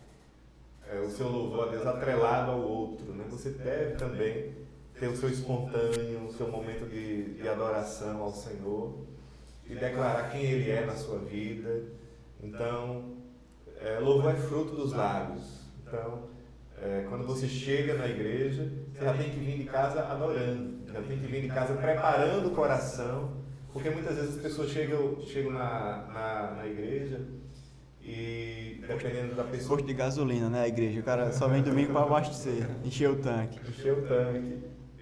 [SPEAKER 2] o seu louvor a Deus atrelado ao outro, né? Você deve também ter o seu espontâneo, o seu momento de adoração ao Senhor, e declarar quem Ele é na sua vida. Então, louvor é fruto dos lábios. Então, quando você chega na igreja, você já tem que vir de casa adorando, já tem que vir de casa preparando o coração, porque muitas vezes as pessoas chegam na igreja e, dependendo da pessoa...
[SPEAKER 1] Posto de gasolina, né, a igreja? O cara só vem domingo para abastecer, encher o tanque.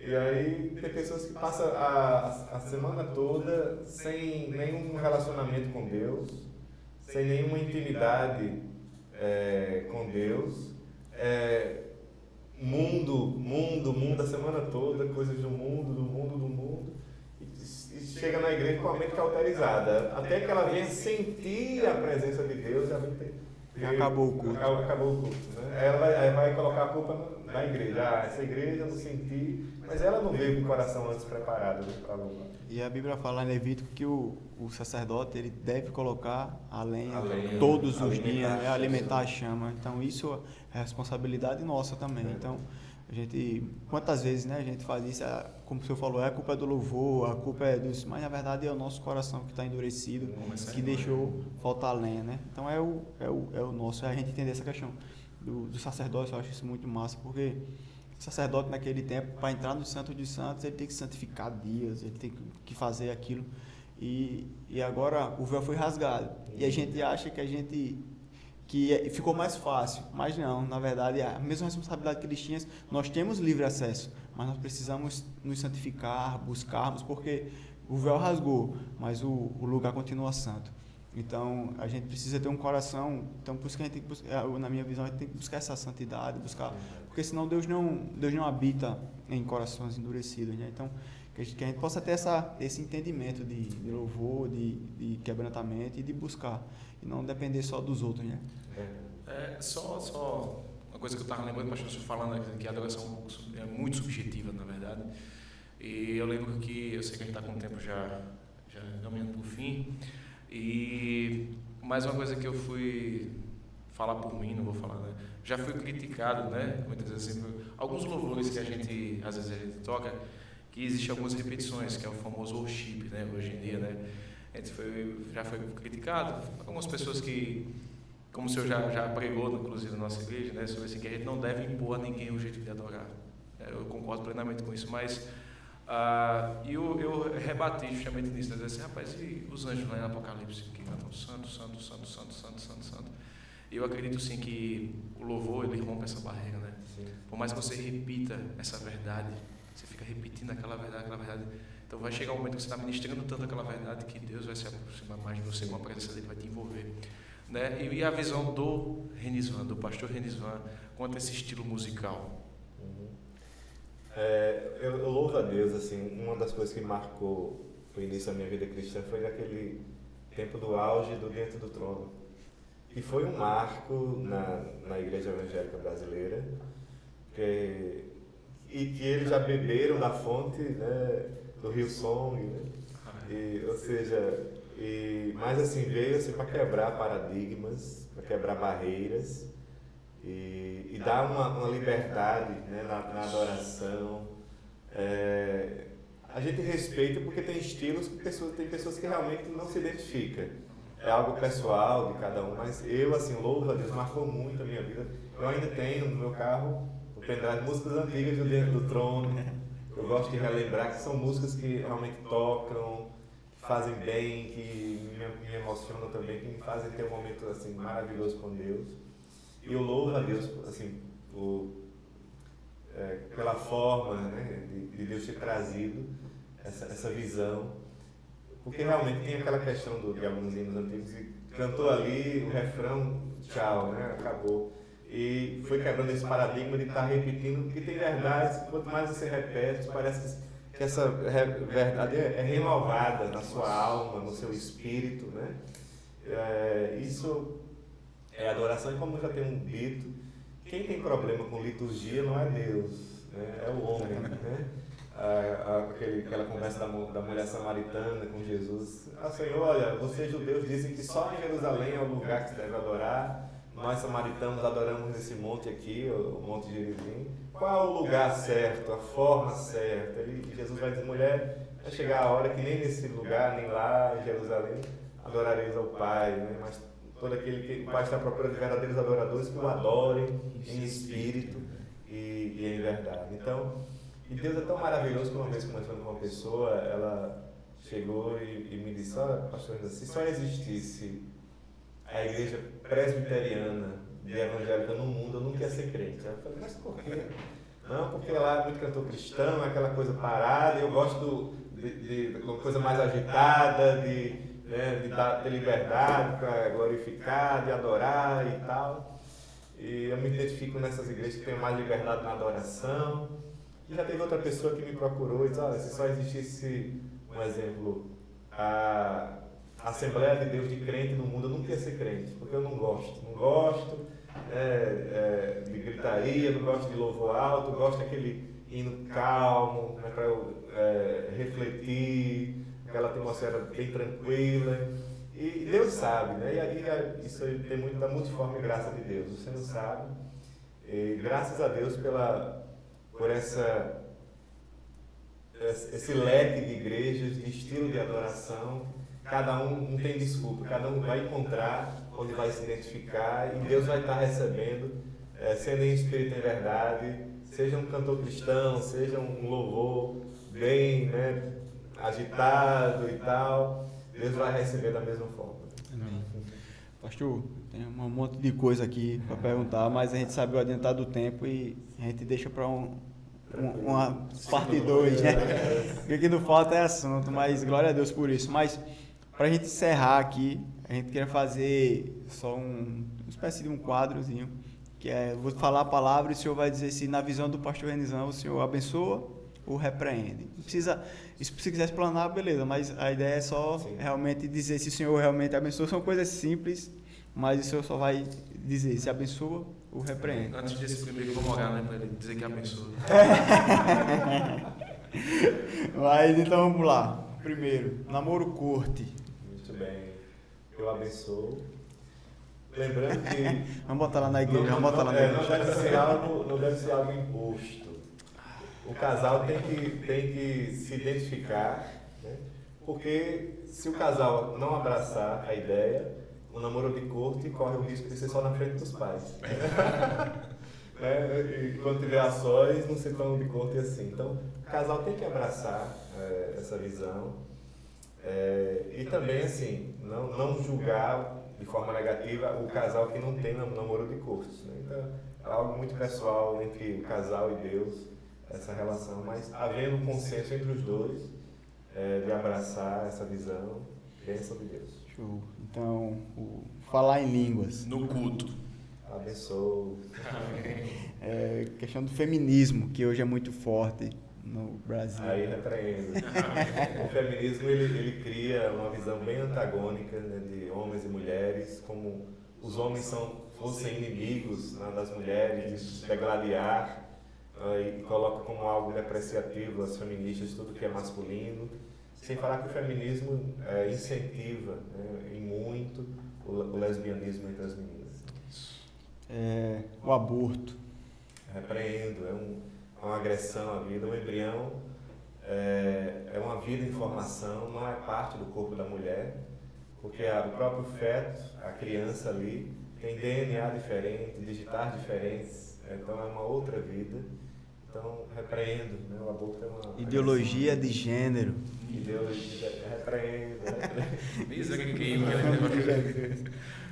[SPEAKER 2] E aí tem pessoas que passam a semana toda sem nenhum relacionamento com Deus, sem nenhuma intimidade com Deus, mundo a semana toda, coisas do mundo, e chega na igreja com a mente cauterizada, até que ela venha sentir a presença de Deus,
[SPEAKER 1] já acabou o culto.
[SPEAKER 2] Acabou o culto, né? Ela vai colocar a culpa na igreja. Essa igreja eu não senti, mas ela não veio com o coração antes preparado para louvar.
[SPEAKER 1] E a Bíblia fala em Levítico que o sacerdote ele deve colocar a lenha todos os dias, né? Alimentar a chama. Então isso é responsabilidade nossa também. Então a gente, quantas vezes, né, a gente faz isso, como o senhor falou, a culpa é do louvor, a culpa é disso, mas na verdade é o nosso coração que está endurecido, que deixou faltar lenha, né? Então é o nosso, é a gente entender essa questão do sacerdócio. Eu acho isso muito massa, porque o sacerdote naquele tempo, para entrar no Santo dos Santos, ele tem que santificar dias, ele tem que fazer aquilo, e agora o véu foi rasgado, e a gente acha que ficou mais fácil, mas não, na verdade é a mesma responsabilidade que eles tinham. Nós temos livre acesso, mas nós precisamos nos santificar, buscarmos, porque o véu rasgou, mas o lugar continua santo. Então a gente precisa ter um coração, então por isso que a gente tem que buscar, na minha visão, a gente tem que buscar essa santidade, porque senão Deus não habita em corações endurecidos, né? Então que a gente possa ter esse entendimento de louvor, de quebrantamento e de buscar, e não depender só dos outros, né?
[SPEAKER 3] Só uma coisa que eu estava lembrando, pastor, falando que a adoração é muito subjetiva, na verdade. E eu lembro que, eu sei que a gente está com o tempo já caminhando para o fim, e mais uma coisa que eu fui falar por mim, não vou falar, né? Já fui criticado, né? Muitas vezes, assim, alguns louvores que às vezes a gente toca, que existem algumas repetições, que é o famoso worship, né? Hoje em dia, né? A gente já foi criticado. Algumas pessoas que, como o senhor já pregou, inclusive, na nossa igreja, né? Sobre assim, que a gente não deve impor a ninguém o jeito de adorar. Eu concordo plenamente com isso, mas eu rebati justamente nisso, né? Assim, rapaz, e os anjos lá em Apocalipse que cantam santo, santo, santo, santo, santo, santo, santo. Eu acredito sim que o louvor, ele rompe essa barreira, né? Por mais que você repita essa verdade, você fica repetindo aquela verdade, então vai chegar um momento que você está ministrando tanto aquela verdade que Deus vai se aproximar mais de você, com a presença dele vai te envolver, né? E a visão do Renisvan, do pastor Renisvan, quanto a esse estilo musical?
[SPEAKER 2] Eu louvo a Deus, assim, uma das coisas que marcou o início da minha vida cristã foi naquele tempo do auge do Dentro do Trono. E foi um marco na Igreja Evangélica Brasileira, que eles já beberam da fonte, né, do Rio Song, né? Mas assim, veio assim, para quebrar paradigmas, para quebrar barreiras, e dá uma liberdade, né, na adoração. A gente respeita porque tem estilos que tem pessoas que realmente não se identificam. É algo pessoal de cada um, mas eu, assim, louvo a Deus, marcou muito a minha vida. Eu ainda tenho no meu carro o pendrive músicas antigas do Diante do Trono. Eu gosto de relembrar que são músicas que realmente tocam, que fazem bem, que me emocionam também, que me fazem ter um momento assim, maravilhoso com Deus. E eu louvo a Deus assim, pela forma, né, de Deus ter trazido essa visão. Porque realmente tem aquela questão de alguns hinos antigos, e cantou ali o refrão, tchau, né, acabou. E foi quebrando esse paradigma de estar repetindo, porque tem verdades que quanto mais você repete, parece que essa verdade é renovada na sua alma, no seu espírito, né? Isso é adoração, e como eu já tenho dito, quem tem problema com liturgia não é Deus, né? É o homem, né? Aquela conversa da mulher samaritana com Jesus. Senhor, olha, vocês judeus dizem que só em Jerusalém é o lugar que se deve adorar. Nós samaritanos adoramos nesse monte aqui, o Monte Gerizim. Qual é o lugar certo, a forma certa? E Jesus vai dizer, mulher, vai chegar a hora que nem nesse lugar, nem lá em Jerusalém, adorareis ao Pai, né? Mas todo aquele que o Pai está procurando de verdadeiros adoradores que o adorem em espírito e em verdade. Então, e Deus é tão maravilhoso que uma vez conversando com uma pessoa, ela chegou e me disse, olha, pastor, se só existisse a igreja presbiteriana de evangélica no mundo, eu nunca ia ser crente. Eu falei, mas por quê? Não, porque lá é muito cantor cristão, é aquela coisa parada, eu gosto de uma coisa mais agitada, de ter liberdade para glorificar, de adorar e tal. E eu me identifico nessas igrejas que têm mais liberdade na adoração. E já teve outra pessoa que me procurou e disse, olha, se só existisse, um exemplo, a Assembleia de Deus de crente no mundo, eu não queria ser crente, porque eu não gosto de gritaria, não gosto de louvor alto, gosto daquele hino calmo, né, para eu refletir, aquela atmosfera bem tranquila. E Deus sabe, né? E aí isso tem muito da multiforme graça de Deus, você não sabe. E graças a Deus por esse leque de igrejas, de estilo de adoração. Cada um não tem desculpa, cada um vai encontrar onde vai se identificar e Deus vai estar recebendo, sendo em espírito e em verdade, seja um cantor cristão, seja um louvor bem, né, agitado e tal, Deus vai receber da mesma forma.
[SPEAKER 1] Amém. Pastor, tem um monte de coisa aqui para perguntar, mas a gente sabe o adiantado do tempo e a gente deixa para uma parte 2, né? O que não falta é assunto, mas glória a Deus por isso. Mas para a gente encerrar aqui, a gente quer fazer só uma espécie de um quadrozinho, que vou falar a palavra e o senhor vai dizer se na visão do pastor Renizão o senhor abençoa ou repreende. Não precisa, se quiser explanar, beleza, mas a ideia é só realmente dizer se o senhor realmente abençoa. São coisas simples, mas o senhor só vai dizer se abençoa ou repreende.
[SPEAKER 3] Antes desse primeiro, vamos orar, né, para ele dizer que abençoa.
[SPEAKER 1] Mas então vamos lá. Primeiro, namoro corte.
[SPEAKER 2] Muito bem, eu abençoo. Lembrando que
[SPEAKER 1] vamos botar lá na igreja, vamos botar lá na igreja.
[SPEAKER 2] Não deve ser algo imposto. O casal tem que se identificar, né? Porque se o casal não abraçar a ideia, o namoro de corte corre o risco de ser só na frente dos pais. E quando tiver a sós, não ser tão de corte assim. Então, o casal tem que abraçar essa visão. E também, assim, não julgar de forma negativa o casal que não tem namoro de corte. Né? Então, é algo muito pessoal entre o casal e Deus, essa relação, mas havendo um consenso entre os dois de abraçar essa visão, bênção de Deus.
[SPEAKER 1] Show. Então, falar em línguas.
[SPEAKER 3] No culto.
[SPEAKER 2] Abençoe.
[SPEAKER 1] Questão do feminismo, que hoje é muito forte no Brasil.
[SPEAKER 2] Aí repreendo. O feminismo ele cria uma visão bem antagônica, né, de homens e mulheres, como os homens fossem inimigos, né, das mulheres, de se degladiar, e coloca como algo depreciativo as feministas, tudo que é masculino, sem falar que o feminismo incentiva, né, em muito o lesbianismo entre as meninas.
[SPEAKER 1] o aborto.
[SPEAKER 2] Repreendo, é uma agressão à vida. O embrião é uma vida em formação, não é parte do corpo da mulher, porque o próprio feto, a criança ali, tem DNA diferente, digitais diferentes, então é uma outra vida. Então, repreendo, né? O aborto é uma
[SPEAKER 1] Ideologia de gênero.
[SPEAKER 2] Ideologia, repreendo.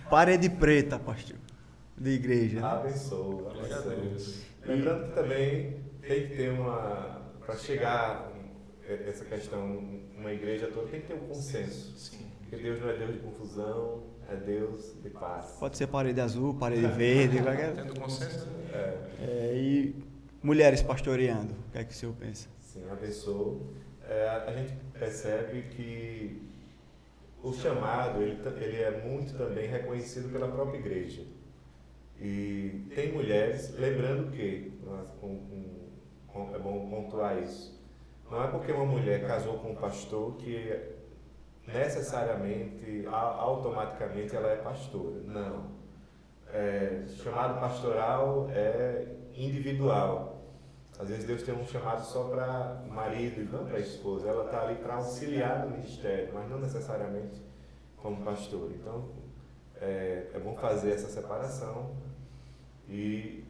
[SPEAKER 1] Parede preta, pastor, de igreja. Né?
[SPEAKER 2] Abençoa. Lembrando que também tem que ter para chegar essa questão, uma igreja toda, tem que ter um consenso.
[SPEAKER 3] Sim.
[SPEAKER 2] Porque Deus não é Deus de confusão, é Deus de paz.
[SPEAKER 1] Pode ser parede azul, parede verde, qualquer...
[SPEAKER 3] Tendo consenso, né?
[SPEAKER 1] E mulheres pastoreando, o que é que o senhor pensa?
[SPEAKER 2] Sim, abençoa. A gente percebe que o chamado, ele é muito também reconhecido pela própria igreja. E tem mulheres, lembrando que, é bom pontuar isso, não é porque uma mulher casou com um pastor que necessariamente, automaticamente ela é pastora. Não. Chamado pastoral é individual. Às vezes Deus tem um chamado só para marido e não para esposa. Ela está ali para auxiliar no ministério, mas não necessariamente como pastor. Então, é bom fazer essa separação. E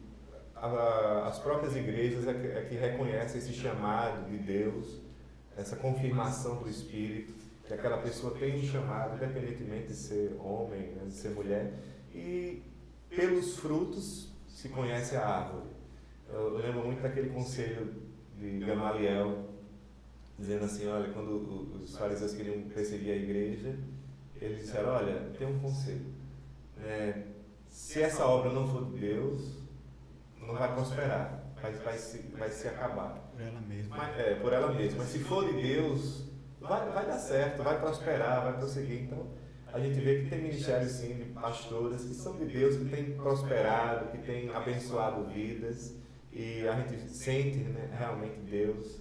[SPEAKER 2] as próprias igrejas é que reconhecem esse chamado de Deus, essa confirmação do Espírito, que aquela pessoa tem um chamado, independentemente de ser homem, né, de ser mulher. E pelos frutos se conhece a árvore. Eu lembro muito daquele conselho de Gamaliel, dizendo assim, olha, quando os fariseus queriam perseguir a igreja, eles disseram, olha, tem um conselho. Se essa obra não for de Deus, não vai prosperar, vai se acabar.
[SPEAKER 1] Por ela mesma.
[SPEAKER 2] Por ela mesma. Mas se for de Deus, vai dar certo, vai prosperar, vai prosseguir. Então, a gente vê que tem ministérios, sim, de pastoras que são de Deus, que têm prosperado, que têm abençoado vidas. E a gente sente, né, realmente Deus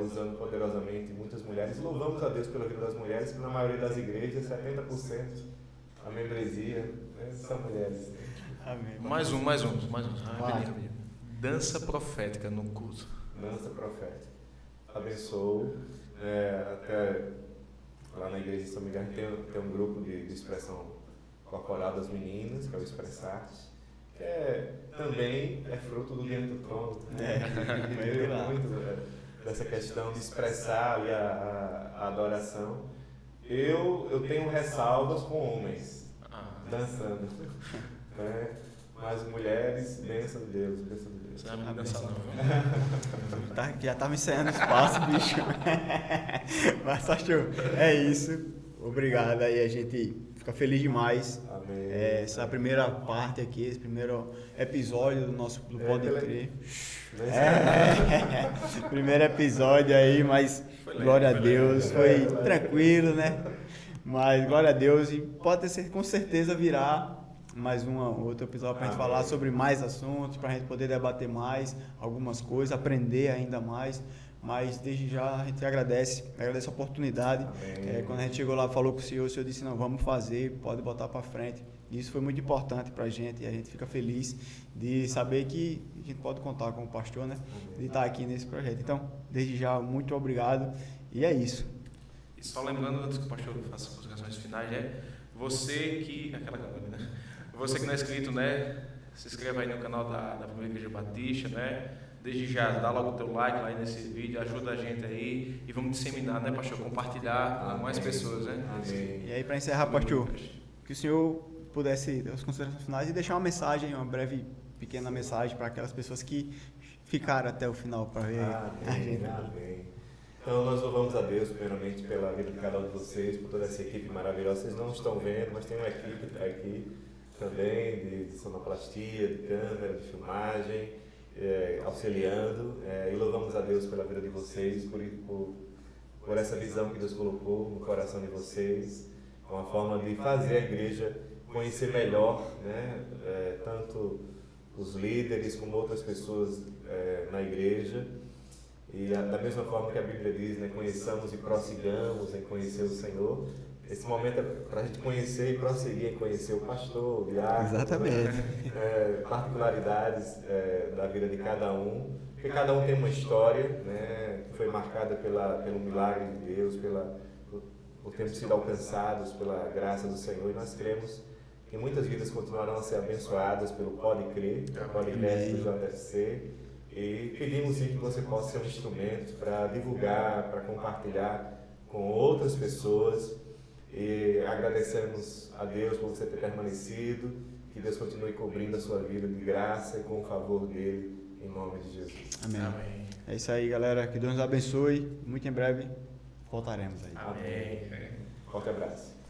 [SPEAKER 2] usando poderosamente muitas mulheres. Louvamos a Deus pela vida das mulheres, que na maioria das igrejas, 70% a membresia, né, são mulheres.
[SPEAKER 1] Amém.
[SPEAKER 3] Mais um. Rapidinho. Dança profética no culto.
[SPEAKER 2] Dança profética. Abençoo. Até lá na igreja de São Miguel tem um grupo de expressão corporal das meninas, que é o Expressarte, que também é fruto do Diante do Trono. Muito dessa questão de expressar ali a adoração. Eu tenho ressalvas com homens dançando. Né? Mas mulheres, bênção de Deus, bênção de Deus.
[SPEAKER 3] Você não vai me dançar não.
[SPEAKER 1] Já tá me ensaiando espaço, bicho. Mas, pastor, é isso. Obrigado aí, a gente fica feliz demais.
[SPEAKER 2] Amém.
[SPEAKER 1] Essa primeira parte aqui, esse primeiro episódio do Pode Crer. Primeiro episódio aí, mas glória a Deus, foi tranquilo, né? Mas glória a Deus, e pode ter com certeza virá mais outro episódio para a gente falar sobre mais assuntos, para a gente poder debater mais algumas coisas, aprender ainda mais. Mas desde já a gente agradece a oportunidade. Quando a gente chegou lá, falou com o senhor disse, não, vamos fazer, pode botar para frente. Isso foi muito importante para a gente e a gente fica feliz de saber que a gente pode contar com o pastor, né? De estar aqui nesse projeto. Então, desde já, muito obrigado e é isso.
[SPEAKER 3] E só lembrando, antes que o pastor faça as considerações finais, você que não é inscrito, né? Se inscreva aí no canal da Primeira Igreja Batista, né? Desde já, dá logo o teu like lá nesse vídeo, ajuda a gente aí e vamos disseminar, né, pastor? Compartilhar com mais pessoas, né?
[SPEAKER 2] Amém.
[SPEAKER 1] E aí, para encerrar, pastor, que o senhor pudesse dar as considerações finais e deixar uma mensagem, uma breve, pequena mensagem para aquelas pessoas que ficaram até o final para ver a gente.
[SPEAKER 2] Amém. Então, nós louvamos a Deus, primeiramente, pela vida de cada um de vocês, por toda essa equipe maravilhosa. Vocês não estão vendo, mas tem uma equipe que está aqui também, de sonoplastia, de câmera, de filmagem, auxiliando. E louvamos a Deus pela vida de vocês, por essa visão que Deus colocou no coração de vocês. É uma forma de fazer a igreja conhecer melhor, né? Tanto os líderes como outras pessoas na igreja. E da mesma forma que a Bíblia diz, né, conheçamos e prossigamos em conhecer o Senhor, Esse momento é para a gente conhecer e prosseguir em conhecer o pastor, o diácono,
[SPEAKER 1] Exatamente.
[SPEAKER 2] Particularidades da vida de cada um, porque cada um tem uma história, né, que foi marcada pelo milagre de Deus, por termos sido alcançados pela graça do Senhor, e nós cremos que muitas vidas continuarão a ser abençoadas pelo Pode Crer, o podcast do JFC, e pedimos sim que você possa ser um instrumento para divulgar, para compartilhar com outras pessoas, e agradecemos a Deus por você ter permanecido, que Deus continue cobrindo a sua vida de graça e com o favor dele, em nome de Jesus.
[SPEAKER 1] Amém.
[SPEAKER 3] Amém.
[SPEAKER 1] É isso aí, galera. Que Deus nos abençoe. Muito em breve voltaremos aí.
[SPEAKER 3] Amém.
[SPEAKER 2] Forte abraço.